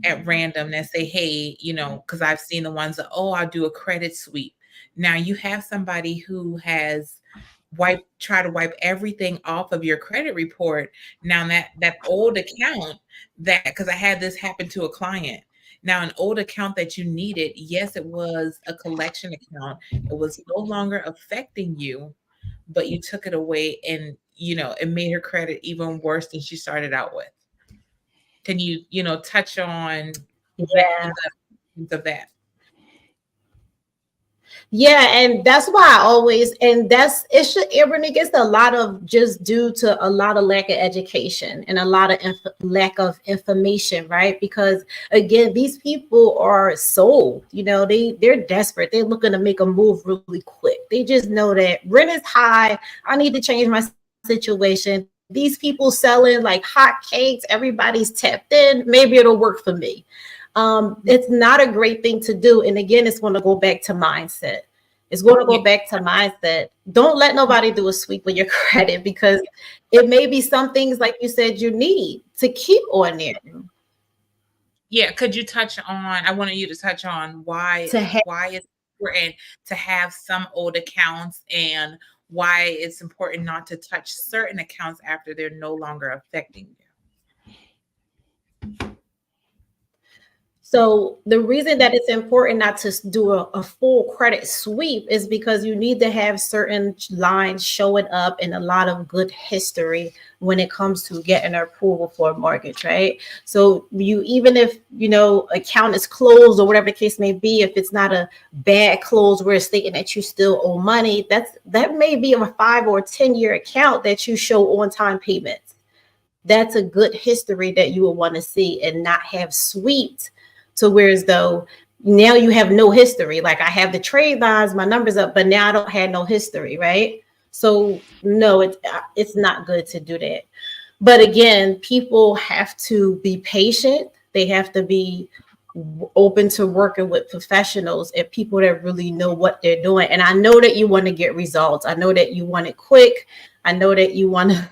at random that say, hey, because I've seen the ones that, oh, I'll do a credit sweep. Now you have somebody who has try to wipe everything off of your credit report. Now that old account, that because I had this happen to a client. Now an old account that you needed, yes, it was a collection account. It was no longer affecting you, but you took it away, and it made her credit even worse than she started out with. Can you, touch on that, Yeah. the of that? Yeah, and that's why I always, and that's it should Ebony gets a lot of just due to a lot of lack of education and a lot of lack of information, right? Because again, these people are sold, they're desperate. They're looking to make a move really quick. They just know that rent is high. I need to change my situation. These people selling like hot cakes, everybody's tapped in. Maybe it'll work for me. It's not a great thing to do. And again, it's going to go back to mindset. It's going to Yeah, go back to mindset. Don't let nobody do a sweep of your credit, because it may be some things, like you said, you need to keep on there yeah. Could you touch on? I wanted you to touch on to have. why it's important to have some old accounts, and why it's important not to touch certain accounts after they're no longer affecting you. So the reason that it's important not to do a full credit sweep is because you need to have certain lines showing up and a lot of good history when it comes to getting approval for a mortgage, right? So you, even if account is closed or whatever the case may be, if it's not a bad close where it's stating that you still owe money, that may be a 5 or 10 year account that you show on time payments. That's a good history that you will want to see, and not have swept to where as though now you have no history. Like, I have the trade lines, my numbers up, but now I don't have no history, right? So no, it's not good to do that. But again, people have to be patient. They have to be open to working with professionals and people that really know what they're doing. And I know that you want to get results. I know that you want it quick. I know that you want to,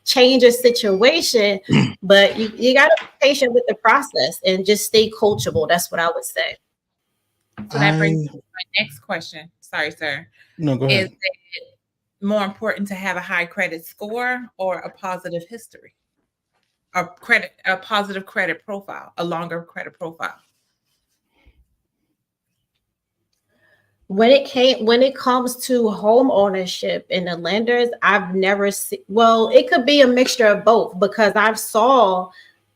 change a situation, but you got to be patient with the process and just stay coachable. That's what I would say. So that brings I me to my next question. Sorry, sir. no, go Is ahead. it more important to have a high credit score or a positive history? A positive credit profile, a longer credit profile. When it comes to home ownership and the lenders, I've never seen, well, it could be a mixture of both, because I've saw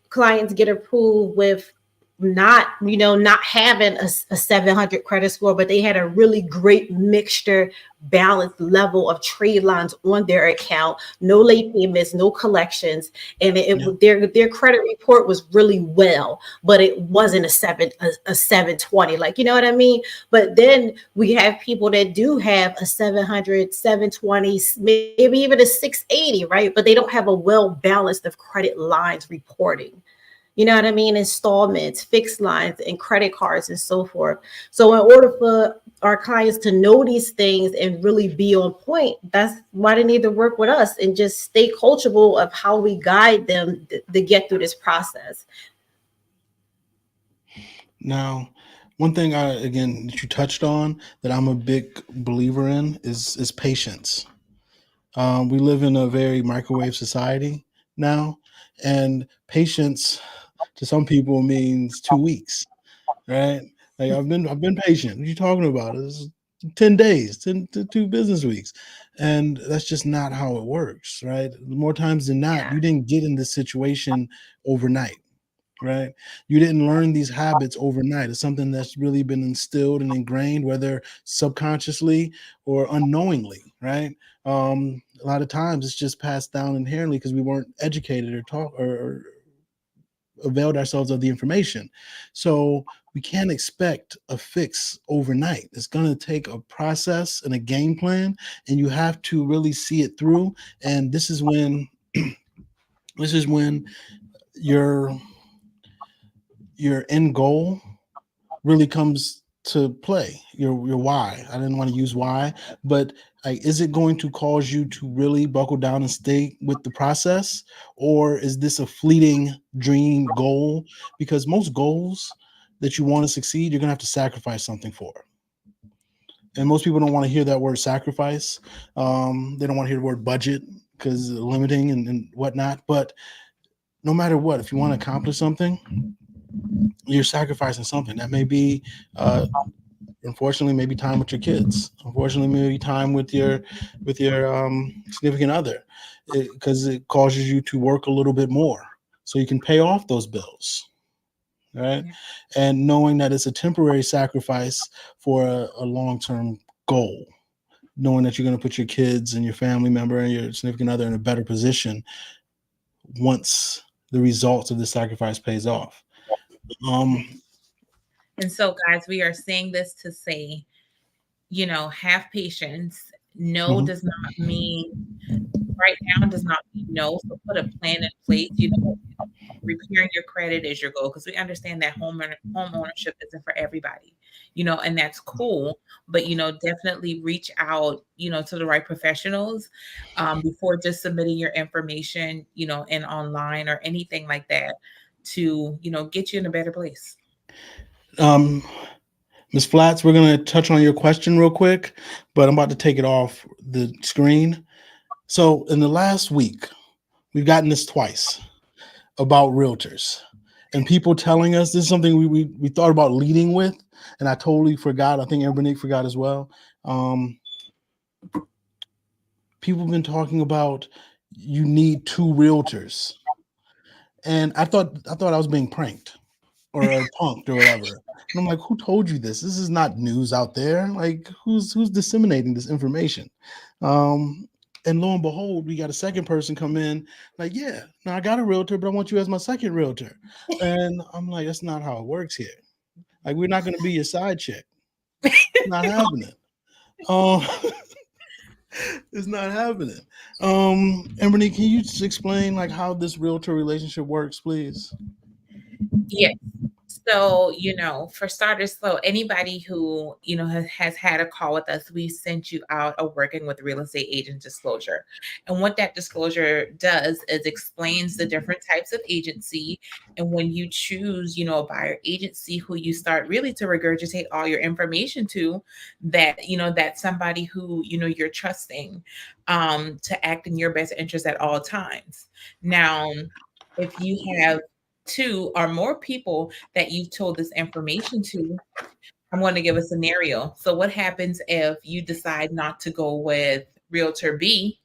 clients get approved with not having a 700 credit score, but they had a really great mixture, balanced level of trade lines on their account, no late payments, no collections, and Yeah. their credit report was really well, but it wasn't a 720, like, you know what I mean? But then we have people that do have a 700, 720, maybe even a 680, right? But they don't have a well balanced of credit lines reporting. You know what I mean? Installments, fixed lines, and credit cards, and so forth. So in order for our clients to know these things and really be on point, that's why they need to work with us and just stay coachable of how we guide them to get through this process. Now, one thing again that you touched on that I'm a big believer in is patience. We live in a very microwave society now, and patience to some people means 2 weeks, right? Like I've been patient. What are you talking about? It's 10 days, 2 business weeks, and that's just not how it works, right? More times than not, Yeah. you didn't get in this situation overnight, right? You didn't learn these habits overnight. It's something that's really been instilled and ingrained, whether subconsciously or unknowingly, right? A lot of times it's just passed down inherently because we weren't educated or taught or availed ourselves of the information. So we can't expect a fix overnight. It's going to take a process and a game plan, and you have to really see it through. And this is when your your end goal really comes to play. Your why. I didn't want to use why, but like, is it going to cause you to really buckle down and stay with the process, or is this a fleeting dream goal? Because most goals that you want to succeed, you're gonna have to sacrifice something for. And most people don't want to hear that word sacrifice. They don't want to hear the word budget because limiting and whatnot. But no matter what, if you want to accomplish something, you're sacrificing something. That may be uh, unfortunately maybe time with your kids, unfortunately maybe time with your significant other, because it causes you to work a little bit more so you can pay off those bills, right? Yeah. And knowing that it's a temporary sacrifice for a long-term goal, knowing that you're going to put your kids and your family member and your significant other in a better position once the results of the sacrifice pays off. Yeah. um And so, guys, we are saying this to say, have patience. No mhm. does not mean right now, does not mean no. So put a plan in place. Repairing your credit is your goal, because we understand that home ownership isn't for everybody, and that's cool. But definitely reach out, to the right professionals before just submitting your information, in online or anything like that, to get you in a better place. Um, Ms. Flats, we're going to touch on your question real quick, but I'm about to take it off the screen. So, in the last week, we've gotten this twice about realtors and people telling us this is something we thought about leading with, and I totally forgot. I think everybody forgot as well. Um, People have been talking about you need two realtors, and I thought I was being pranked or punked or whatever. And I'm like, who told you this? This is not news out there. Like, who's disseminating this information? Um, and lo and behold, we got a second person come in, like, yeah, now I got a realtor, but I want you as my second realtor. And I'm like, that's not how it works here. Like, we're not going to be your side chick. It's not happening. Um, it's not happening. Emily, can you just explain like how this realtor relationship works, please? Yes. So, for starters, so anybody who, has had a call with us, we sent you out a working with real estate agent disclosure. And what that disclosure does is explains the different types of agency. And when you choose, a buyer agency who you start really to regurgitate all your information to, that, that's somebody who, you're trusting to act in your best interest at all times. Now, if you have two or more people that you've told this information to, I'm going to give a scenario. So, what happens if you decide not to go with Realtor B?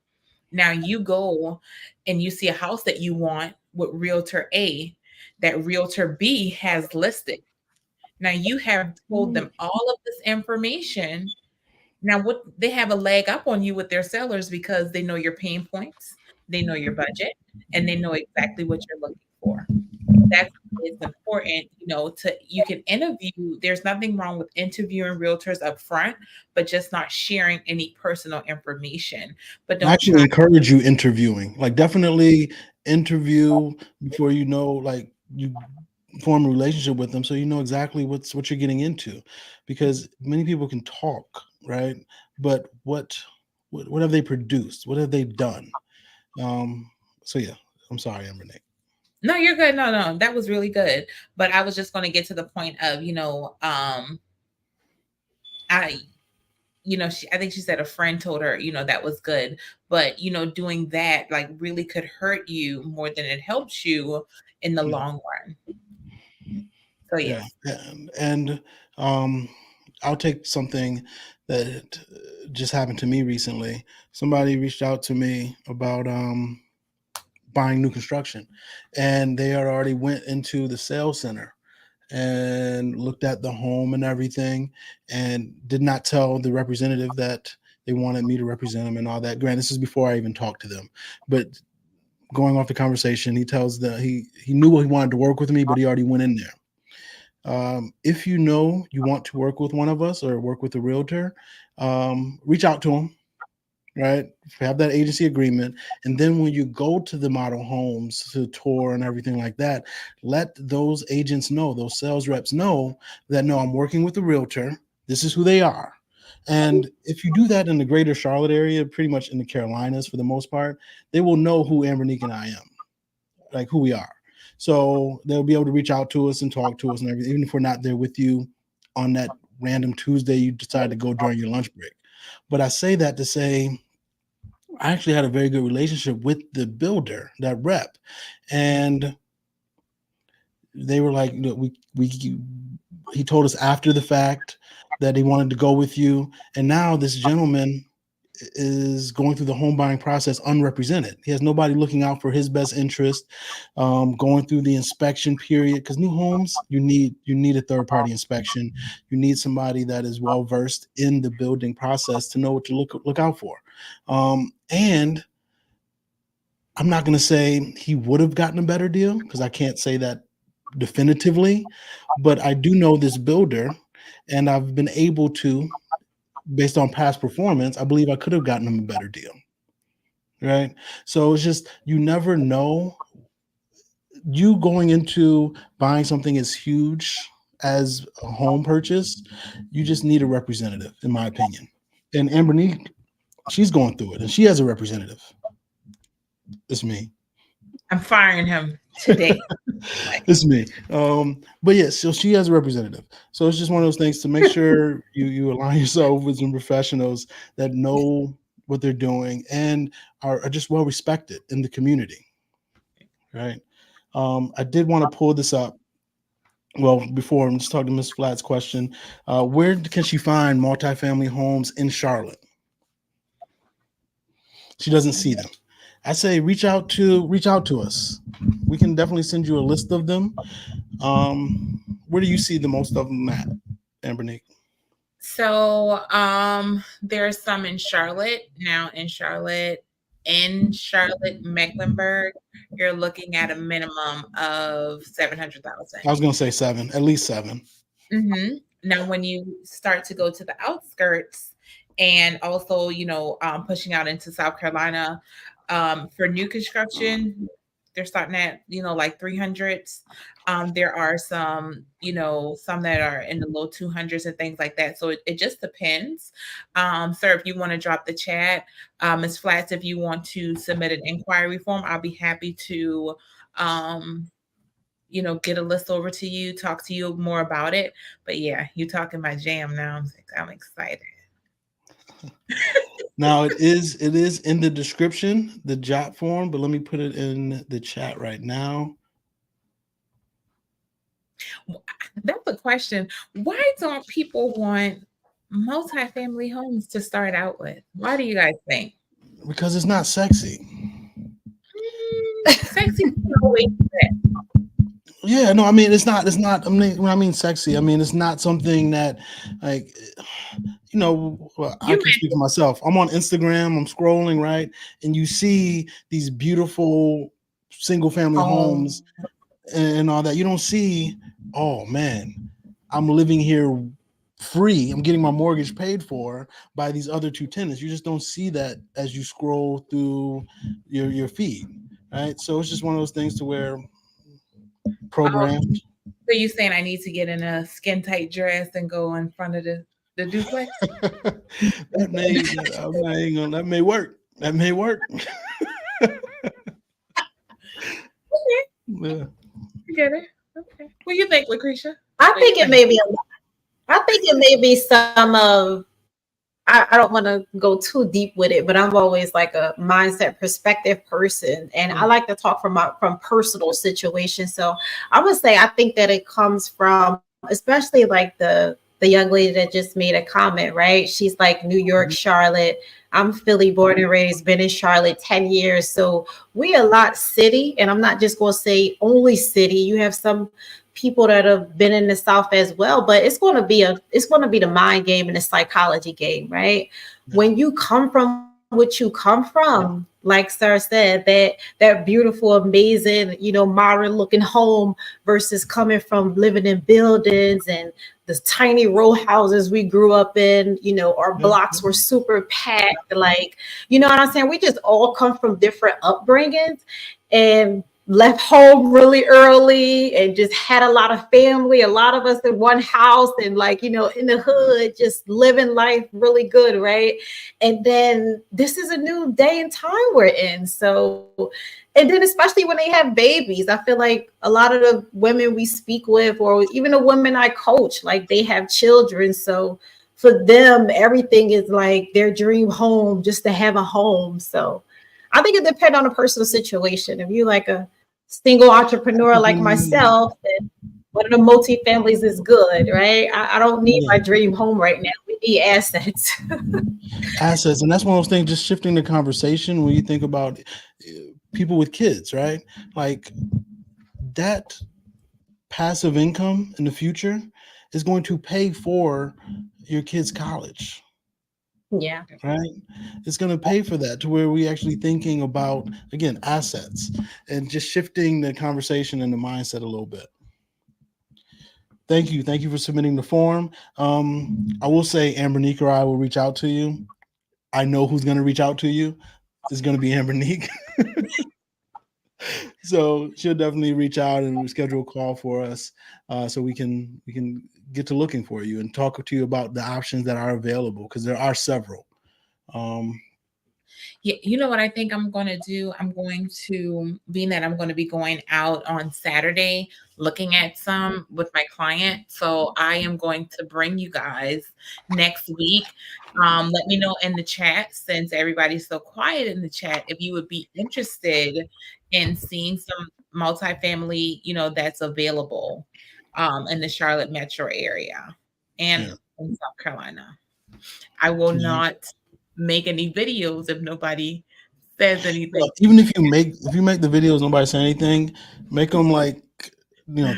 Now, you go and you see a house that you want with Realtor A that Realtor B has listed. Now, you have told them all of this information. Now, what they have a leg up on you with their sellers because they know your pain points, they know your budget, and they know exactly what you're looking for. That's why it's important, to you can interview. There's nothing wrong with interviewing realtors up front, but just not sharing any personal information. But I don't actually try. encourage you interviewing. Like, definitely interview before like you form a relationship with them, so you know exactly what you're getting into. Because many people can talk, right? But what have they produced? What have they done? Um, so yeah, I'm sorry, Amber Nick. No, you're good. No, no, that was really good. But I was just going to get to the point of, I, I think she said a friend told her, that was good. But, doing that like really could hurt you more than it helps you in the Yeah, long run. So yeah, yes. and um, I'll take something that just happened to me recently. Somebody reached out to me about buying new construction, and they had already went into the sales center and looked at the home and everything, and did not tell the representative that they wanted me to represent them and all that. Grant, this is before I even talked to them, but going off the conversation, he tells the he knew he wanted to work with me, but he already went in there. If you know you want to work with one of us or work with a realtor, reach out to them, right? Have that agency agreement. And then when you go to the model homes to tour and everything like that, let those agents know, those sales reps know that no, I'm working with a realtor. This is who they are. And if you do that in the greater Charlotte area, pretty much in the Carolinas for the most part, they will know who Ambernique and I am, like who we are. So they'll be able to reach out to us and talk to us and everything, even if we're not there with you on that random Tuesday you decide to go during your lunch break. But I say that to say I actually had a very good relationship with the builder, that rep, and they were like, we he told us after the fact that he wanted to go with you, and now this gentleman is going through the home buying process unrepresented. He has nobody looking out for his best interest, going through the inspection period, because new homes you need a third party inspection. You need somebody that is well versed in the building process to know what to look out for. And I'm not going to say he would have gotten a better deal because I can't say that definitively, but I do know this builder, and I've been able to, based on past performance, I believe I could have gotten him a better deal. Right. So it's just, you never know you going into buying something as huge as a home purchase, you just need a representative, in my opinion. And Ambernique, she's going through it, and she has a representative. It's me. I'm firing him today. Like, It's me. But yeah, so she has a representative. So it's just one of those things to make sure you align yourself with some professionals that know what they're doing and are just well respected in the community, right? I did want to pull this up. Well, before I'm just talking to Miss Flat's question, where can she find multifamily homes in Charlotte? She doesn't see them. I say reach out to us. We can definitely send you a list of them. Where do you see the most of them at, Ambernique? so there's some in Charlotte. Now in Charlotte, Mecklenburg, you're looking at a minimum of 700,000. I was gonna say seven, at least seven. Mm-hmm. Now, when you start to go to the outskirts and also, pushing out into South Carolina, for new construction, they're starting at, like 300s. There are some that are in the low 200s and things like that. So it just depends. Sir, if you want to drop the chat, Ms. Flats, if you want to submit an inquiry form, I'll be happy to, um, get a list over to you, talk to you more about it. But yeah, you talking my jam now. I'm excited. Now it is in the description, the job form, but let me put it in the chat right now. That's a question. Why don't people want multifamily homes to start out with? Why do you guys think? Because it's not sexy. Sexy is always that. Yeah, no, I mean it's not. I mean, when I mean sexy, I mean it's not something that, like, well, I You can speak for myself. I'm on Instagram, I'm scrolling, right, and you see these beautiful single family home. homes and all that. You don't see, oh man, I'm living here free. I'm getting my mortgage paid for by these other two tenants. You just don't see that as you scroll through your feed, right? So it's just one of those things to where Um, programmed. so you saying I need to get in a skin tight dress and go in front of the duplex? That may work. That may work. Okay, Yeah. I get it. Okay. What do you think, Lucretia? I What do you think it think? may be I think it may be some of I don't want to go too deep with it, but I'm always like a mindset perspective person, and I like to talk from personal situations. So I would say I think that it comes from, especially like the young lady that just made a comment, right? She's like New York, Mhm. Charlotte. I'm Philly born and raised, been in Charlotte 10 years. So we a lot city, and I'm not just going to say only city. You have some people that have been in the South as well, but it's going to be the mind game and the psychology game, right? Yeah. When you come from what you come from, like Sir said, that beautiful, amazing, modern looking home versus coming from living in buildings and the tiny row houses we grew up in, our Yeah. blocks were super packed. Like, you know what I'm saying? We just all come from different upbringings and left home really early and just had a lot of family, a lot of us in one house and like, in the hood, just living life really good, right? And then this is a new day and time we're in. So, and then especially when they have babies, I feel like a lot of the women we speak with, or even the women I coach, like they have children. So for them, everything is like their dream home just to have a home. So I think it depends on the personal situation. If you're like a single entrepreneur like myself, then one of the multi-families is good, right? I don't need Yeah. my dream home right now. We need assets. Assets, and that's one of those things. Just shifting the conversation when you think about people with kids, right? Like that passive income in the future is going to pay for your kids' college, Yeah. right? It's going to pay for that to where we actually thinking about, again, assets and just shifting the conversation and the mindset a little bit. Thank you for submitting the form. I will say Ambernique or I will reach out to you. I know who's going to reach out to you. It's going to be Ambernique. So she'll definitely reach out and schedule a call for us, so we can get to looking for you and talk to you about the options that are available, because there are several. Um, Yeah, you know what I think I'm going to do? I'm going to, being that I'm going to be going out on Saturday looking at some with my client. So I am going to bring you guys next week. Let me know in the chat, since everybody's so quiet in the chat, if you would be interested in seeing some multifamily, that's available in the Charlotte metro area and yeah. in South Carolina. I will not make any videos if nobody says anything. Well, even if you make the videos, nobody say anything, make them like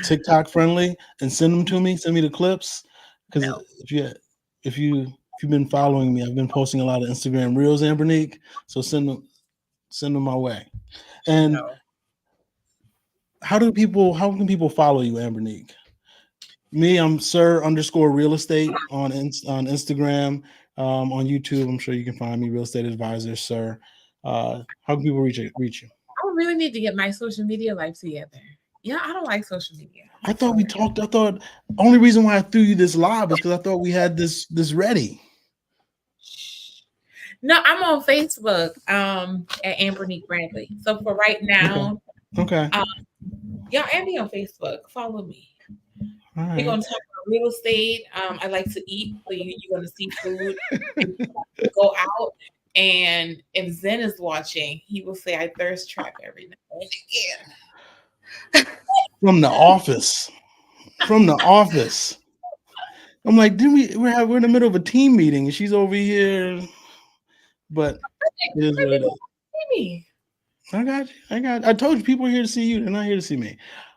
TikTok friendly and send them to me. Send me the clips, because No, if you've been following me, I've been posting a lot of Instagram reels, Ambernique. So send them my way. And no. how can people follow you, Ambernique? Me, I'm Sir underscore real estate on Instagram, on YouTube. I'm sure you can find me, real estate advisor, Sir. How can people reach you? I really need to get my social media life together. Yeah, I don't like social media. I I'm thought we sorry. talked. I thought only reason why I threw you this live is because I thought we had this ready. No, I'm on Facebook at Ambernique Bradley. So for right Okay. now, Okay. um, y'all add me on Facebook. Follow me. All We're right. gonna talk about real estate. I like to eat, so you're gonna see food. And go out, and if Zen is watching, he will say, "I thirst trap every now and again." From the office. From the office. I'm like, didn't we're in the middle of a team meeting and she's over here, but it is what it is. Maybe. I told you people are here to see you. They're not here to see me.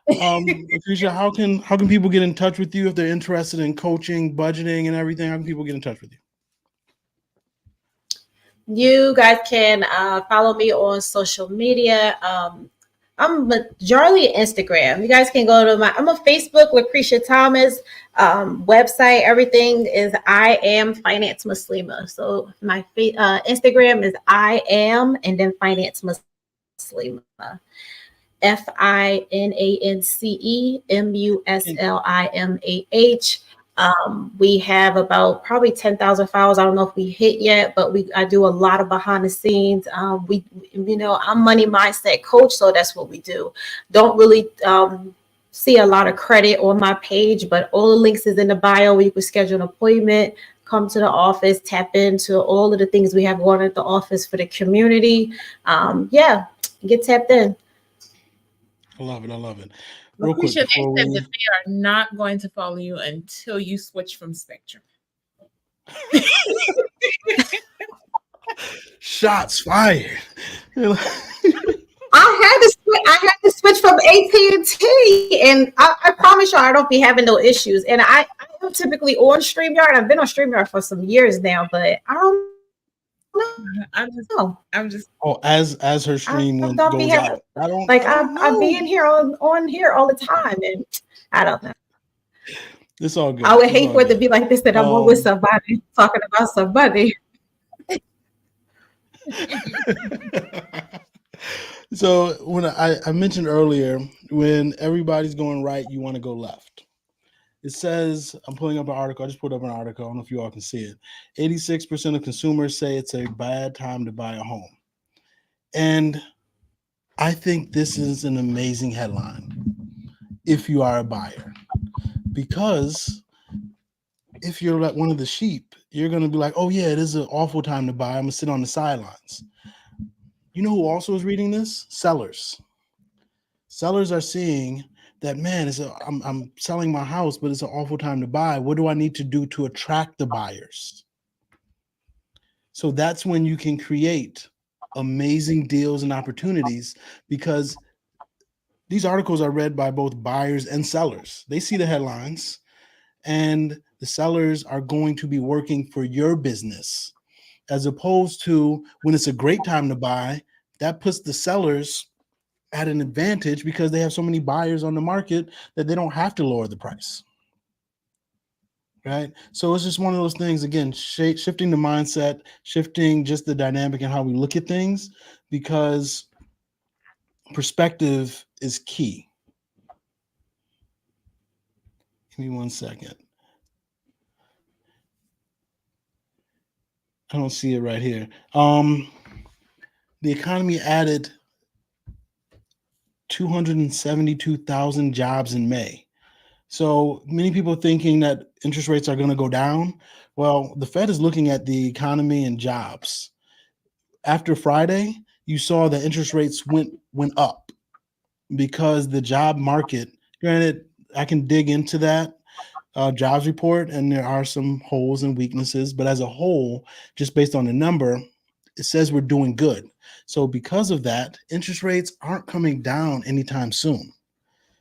Patricia, how can people get in touch with you if they're interested in coaching, budgeting, and everything? How can people get in touch with you? You guys can follow me on social media. I'm majorly Instagram. You guys can go to I'm a Facebook with Prisha Thomas. Website, everything is I am Finance Muslima. So my Instagram is I am and then Finance Muslima. FINANCE We have about probably 10,000 files. I don't know if we hit yet, but I do a lot of behind the scenes. I'm money mindset coach, so that's what we do. Don't really see a lot of credit on my page, but all the links is in the bio where you can schedule an appointment, come to the office, tap into all of the things we have going at the office for the community. Get tapped in. I love it. I love it. Real quick Lucretia, they before said that we they are not going to follow you until you switch from Spectrum. shots fired. I had to switch from AT&T, and I promise y'all I don't be having no issues. And I am typically on StreamYard. I've been on StreamYard for some years now, but I don't I'm just, know. I'm just. Oh, as her I stream don't be goes having out. I don't like I don't I be know. in here on here all the time, and I don't know. It's all I good. would It's hate all for it to good. be like this that I'm on with Um somebody talking about somebody. so when I mentioned earlier, when everybody's going right, you want to go left. It says, I'm pulling up an article. I just put up an article. I don't know if you all can see it. 86% of consumers say it's a bad time to buy a home. And I think this is an amazing headline if you are a buyer. Because if you're like one of the sheep, you're going to be like, oh, yeah, it is an awful time to buy. I'm going to sit on the sidelines. You know who also is reading this? Sellers. Sellers are seeing that, man, I'm selling my house, but it's an awful time to buy. What do I need to do to attract the buyers? So that's when you can create amazing deals and opportunities, because these articles are read by both buyers and sellers. They see the headlines, and the sellers are going to be working for your business, as opposed to when it's a great time to buy, that puts the sellers at an advantage because they have so many buyers on the market that they don't have to lower the price. Right. So it's just one of those things, again, shifting the mindset, shifting just the dynamic and how we look at things, because perspective is key. Give me 1 second. I don't see it right here. The economy added 272,000 jobs in May. So many people thinking that interest rates are going to go down. Well, the Fed is looking at the economy and jobs. After Friday, you saw that interest rates went up because the job market. Granted, I can dig into that jobs report, and there are some holes and weaknesses, but as a whole, just based on the number, it says we're doing good. So because of that, interest rates aren't coming down anytime soon.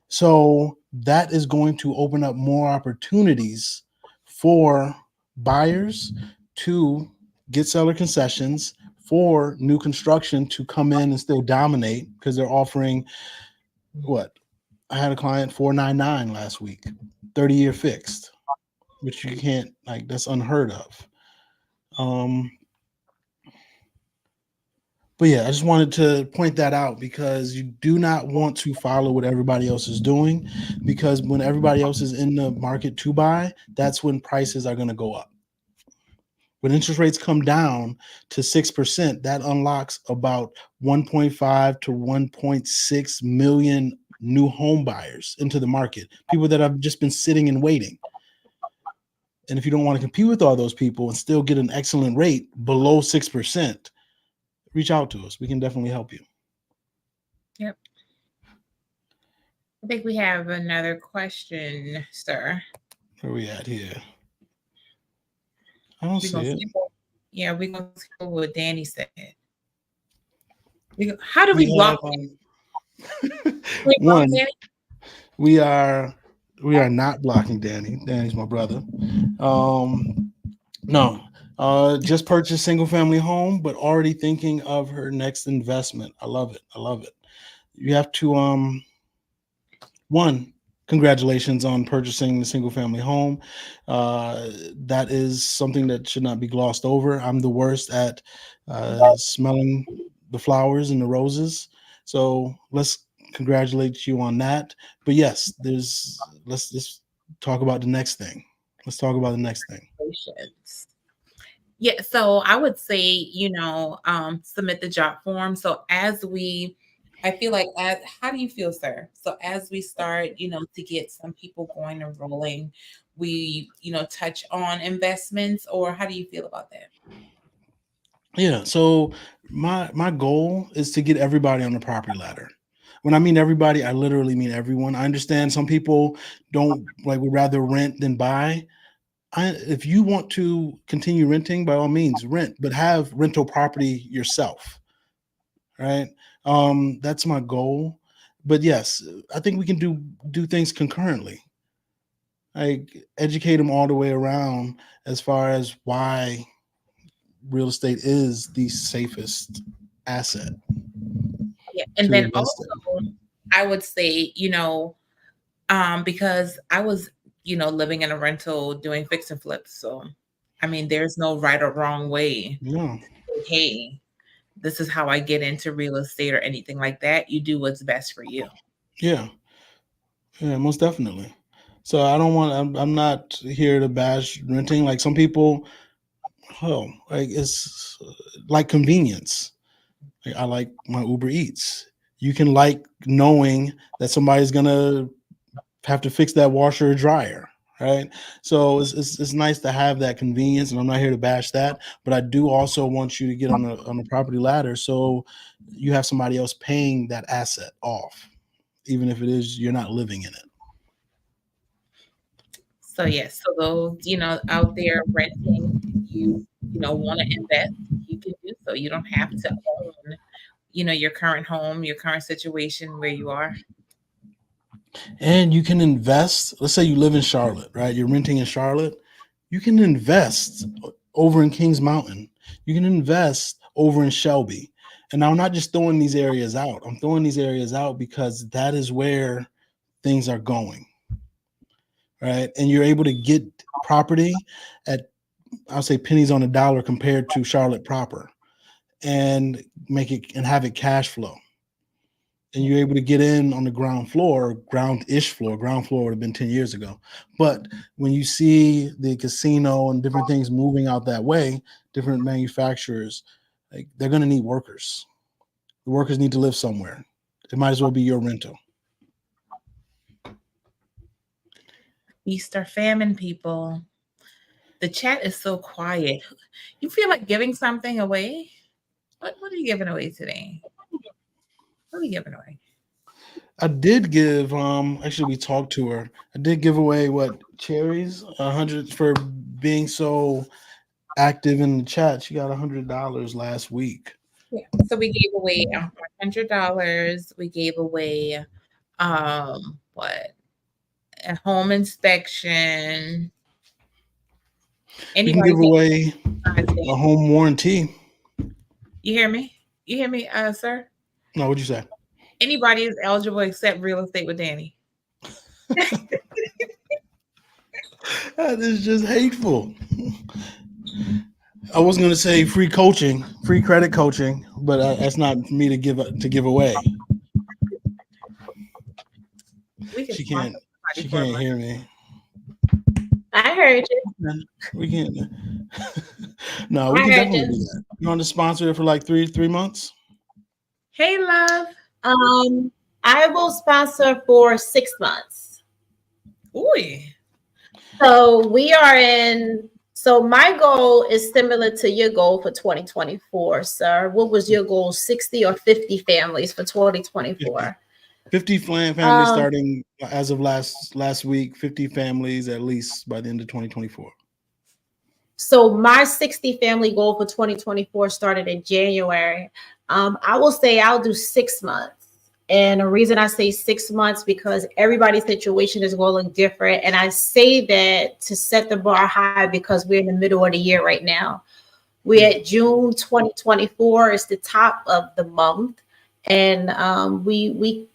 So that is going to open up more opportunities for buyers to get seller concessions, for new construction to come in and still dominate because they're offering what? I had a client 499 last week, 30-year fixed, which you can't, like, that's unheard of. Um, but yeah, I just wanted to point that out because you do not want to follow what everybody else is doing, because when everybody else is in the market to buy, that's when prices are going to go up. When interest rates come down to 6%, that unlocks about 1.5 to 1.6 million new home buyers into the market, people that have just been sitting and waiting. And if you don't want to compete with all those people and still get an excellent rate below 6%, reach out to us. We can definitely help you. Yep. I think we have another question, sir. Where are we at here? I don't We're see gonna it. skip over, yeah, we're gonna skip over what Danny said. How do we We block? have We block one. Danny? We are not blocking Danny. Danny's my brother. No, just purchased single family home, but already thinking of her next investment. I love it. I love it. You have to one, congratulations on purchasing the single family home. That is something that should not be glossed over. I'm the worst at smelling the flowers and the roses. So let's congratulate you on that. But yes, let's just talk about the next thing. Let's talk about the next thing. Patience. Yeah, so I would say, submit the job form. So I feel like, how do you feel, sir? So as we start, to get some people going and rolling, we, touch on investments, or how do you feel about that? Yeah. So my goal is to get everybody on the property ladder. When I mean everybody, I literally mean everyone. I understand some people don't like would rather rent than buy. If you want to continue renting, by all means, rent, but have rental property yourself, right? That's my goal. But yes, I think we can do things concurrently, like educate them all the way around as far as why real estate is the safest asset Yeah, and to then invest in. also I would say, because I was, living in a rental doing fix and flips. So, I mean, there's no right or wrong way. No, Hey, this is how I get into real estate or anything like that. You do what's best for you. yeah, yeah, most definitely. So I don't want. I'm not here to bash renting. Like some people, oh, like it's like convenience. Like I like my Uber Eats. You can like knowing that somebody's gonna have to fix that washer or dryer, right? So it's nice to have that convenience, and I'm not here to bash that, but I do also want you to get on the property ladder so you have somebody else paying that asset off, even if it is you're not living in it. So yes, so those, out there renting, want to invest, you can do so. You don't have to own, your current home, your current situation where you are. And you can invest. Let's say you live in Charlotte, right? You're renting in Charlotte. You can invest over in Kings Mountain. You can invest over in Shelby. And now I'm not just throwing these areas out. I'm throwing these areas out because that is where things are going, right? And you're able to get property at, I'll say, pennies on a dollar compared to Charlotte proper, and make it and have it cash flow. and you're able to get in on the ground floor, ground-ish floor. Ground floor would have been 10 years ago. But when you see the casino and different things moving out that way, different manufacturers, like, they're going to need workers. The workers need to live somewhere. It might as well be your rental. Easter famine, people. The chat is so quiet. You feel like giving something away? What are you giving away today? What are you giving away? I did give actually we talked to her. I did give away what, cherries, 100 for being so active in the chat. She got $100 last week. Yeah. So we gave away $100. We gave away what, a home inspection. We can Anybody give away can- a home warranty. You hear me? You hear me, sir? No, what'd you say? Anybody is eligible except real estate with Danny. That is just hateful. I was going to say free coaching, free credit coaching, but that's not for me to give away. We can She can't. She for a can't month. hear me. I heard you. We can't. No, we I can heard definitely you. do that. You want to sponsor it for like three months? Hey, love. I will sponsor for 6 months. Ooh. So we are in. So my goal is similar to your goal for 2024, sir. What was your goal? 60 or 50 families for 2024? 50 families starting as of last week. 50 families at least by the end of 2024. So my 60 family goal for 2024 started in January. I will say I'll do 6 months. And the reason I say 6 months, because everybody's situation is going to look different. And I say that to set the bar high because we're in the middle of the year right now. We're at June 2024. It's the top of the month. And we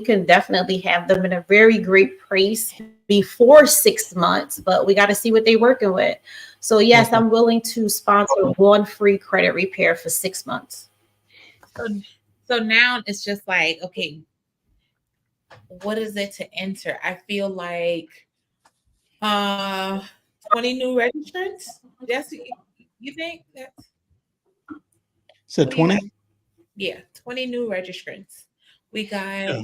can definitely have them in a very great place before 6 months, but we got to see what they're working with. So yes, I'm willing to sponsor one free credit repair for 6 months. So now it's just like, okay, what is it to enter? I feel like 20 new registrants. That's, you think that's said 20? Yeah, 20 new registrants. We got, yeah.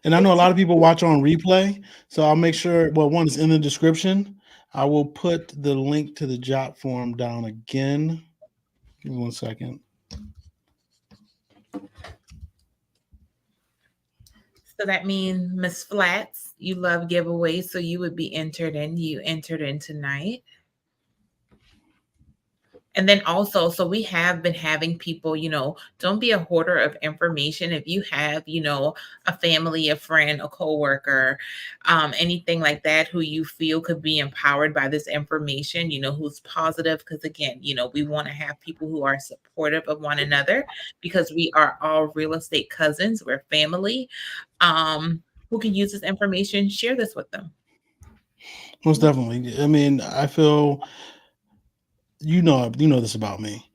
And I know a lot of people watch on replay, so I'll make sure, well, one is in the description. I will put the link to the job form down again. Give me 1 second. So that means Miss Flats, you love giveaways, so you would be entered in. You entered in tonight. And then also, so we have been having people, don't be a hoarder of information. If you have, a family, a friend, a coworker, anything like that, who you feel could be empowered by this information, who's positive. Because again, we want to have people who are supportive of one another because we are all real estate cousins. We're family. Who can use this information, share this with them. Most definitely. I mean, I feel, you know this about me.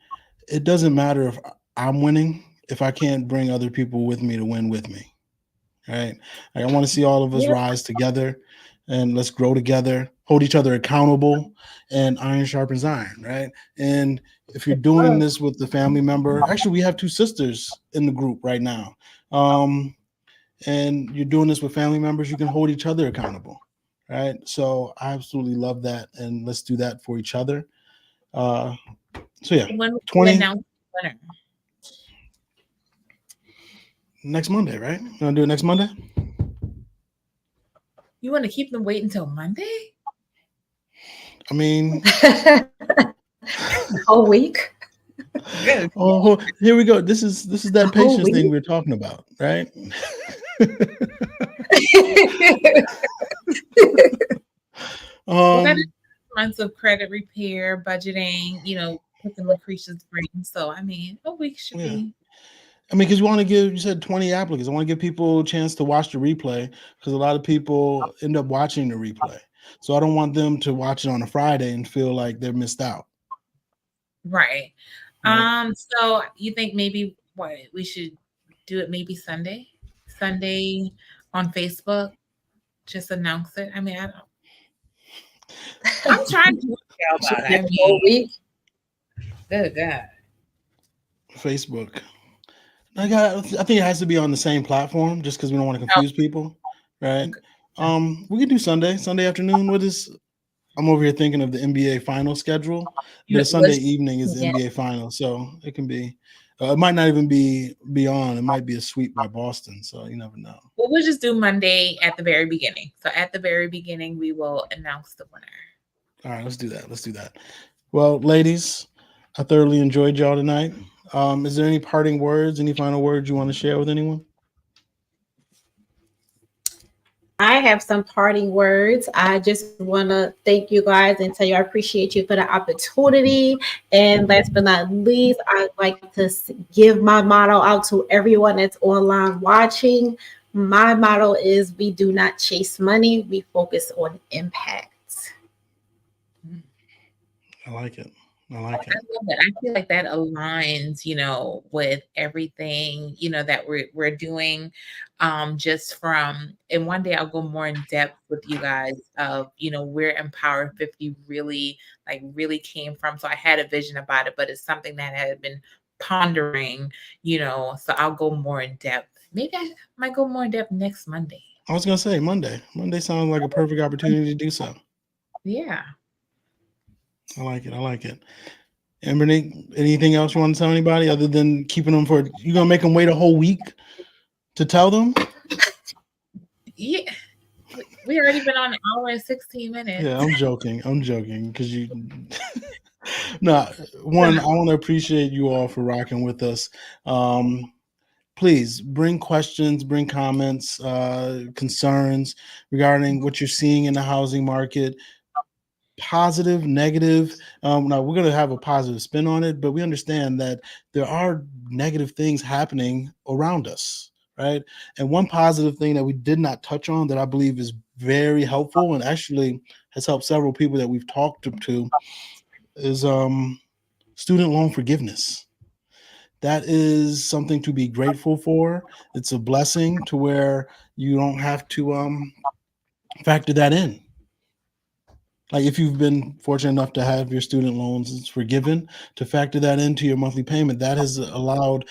It doesn't matter if I'm winning if I can't bring other people with me to win with me. Right? Like, I want to see all of us rise together, and let's grow together, hold each other accountable, and iron sharpens iron, right? And if you're doing this with the family member, actually we have 2 sisters in the group right now. And you're doing this with family members, you can hold each other accountable. Right? So I absolutely love that, and let's do that for each other. So yeah, When 20 announce the winner? Next Monday, right? You want to do it next Monday? You want to keep them waiting until Monday? I mean, a week. Oh, here we go. This is that patience thing we're talking about, right? Well, that is months of credit repair, budgeting, putting Lucretia's brain. So, I mean, a week should be. I mean, because you said 20 applicants. I want to give people a chance to watch the replay because a lot of people end up watching the replay. So I don't want them to watch it on a Friday and feel like they're missed out. Right. So you think maybe we should do it maybe Sunday? Sunday on Facebook. Just announce it. I mean, I'm trying to tell So about it. yeah, I Whole mean, week. good God. Facebook. I think it has to be on the same platform just because we don't want to Oh, confuse people, right? okay. We can do Sunday afternoon. What is I'm over here thinking of the NBA final schedule, You but know, a Sunday let's evening is the Yeah. NBA final, so it can be. It might not even be on. It might be a sweep by Boston, so you never know. well, we'll just do Monday at the very beginning. So at the very beginning, we will announce the winner. All right, let's do that. Let's do that. Well, ladies, I thoroughly enjoyed y'all tonight. Is there any parting words, any final words you want to share with anyone? I have some parting words. I just want to thank you guys and tell you I appreciate you for the opportunity. And last but not least, I'd like to give my motto out to everyone that's online watching. My motto is we do not chase money, we focus on impact. I like it. I I like it. love that. I feel like that aligns, with everything, that we're doing. Just from and one day I'll go more in depth with you guys of, where Empower 50 really came from. So I had a vision about it, but it's something that I had been pondering, so I'll go more in depth. Maybe I might go more in depth next Monday. I was gonna say Monday. Monday sounds like a perfect opportunity to do so. Yeah. I like it. I like it. Embernick, anything else you want to tell anybody other than keeping them for you gonna make them wait a whole week to tell them? Yeah. We already been on an hour and 16 minutes. Yeah, I'm joking. I'm joking because you. No, one, I want to appreciate you all for rocking with us. Please bring questions, bring comments, concerns regarding what you're seeing in the housing market. Positive, negative. Now we're going to have a positive spin on it, but we understand that there are negative things happening around us, right? And one positive thing that we did not touch on that I believe is very helpful and actually has helped several people that we've talked to is student loan forgiveness. That is something to be grateful for. It's a blessing to where you don't have to factor that in. Like if you've been fortunate enough to have your student loans forgiven, to factor that into your monthly payment, that has allowed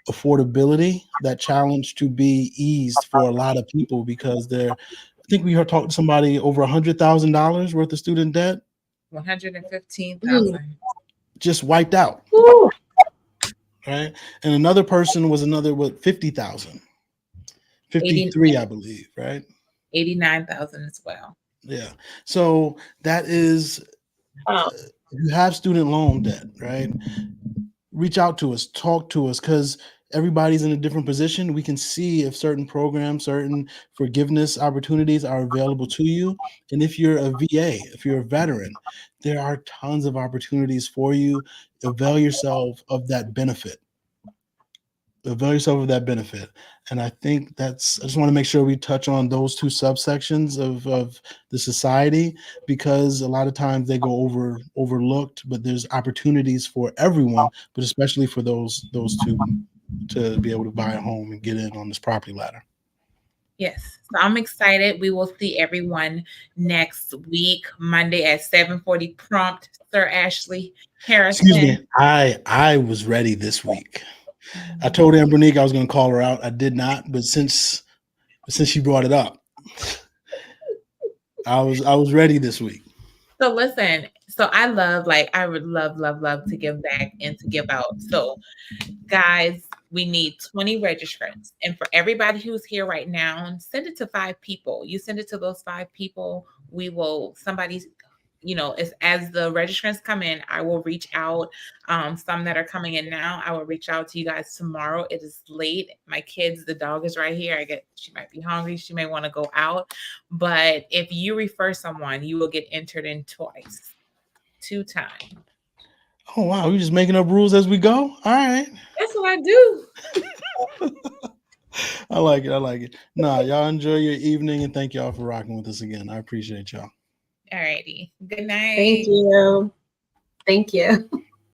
affordability, that challenge to be eased for a lot of people because I think we heard talk to somebody over $100,000 worth of student debt 115,000. just wiped out, Woo. right? And another person was another what 50,000, 80 53, I believe, right? 89,000 as well. Yeah. So that is Oh, you have student loan debt, right? Reach out to us, talk to us, because everybody's in a different position. We can see if certain programs, certain forgiveness opportunities are available to you. And if you're a VA, if you're a veteran, there are tons of opportunities for you. Avail yourself of that benefit. Avail yourself of that benefit. And I think I just want to make sure we touch on those two subsections of the society because a lot of times they go overlooked, but there's opportunities for everyone, but especially for those two to be able to buy a home and get in on this property ladder. Yes. So I'm excited. We will see everyone next week, Monday at 7:40 prompt. Sir Ashley Excuse me. Harrison. I was ready this week. I told Ambernique I was going to call her out. I did not, but since she brought it up, I was ready this week. So listen, I would love to give back and to give out. So guys, we need 20 registrants. And for everybody who's here right now, send it to 5 people. You send it to those 5 people. As the registrants come in, I will reach out. Some that are coming in now, I will reach out to you guys tomorrow. It is late. The dog is right here. She might be hungry. She may want to go out. But if you refer someone, you will get entered in twice, 2 times. Oh wow, you just making up rules as we go. All right. That's what I do. I like it. I like it. Nah, y'all enjoy your evening and thank y'all for rocking with us again. I appreciate y'all. All righty. Good thank night. you. Thank you.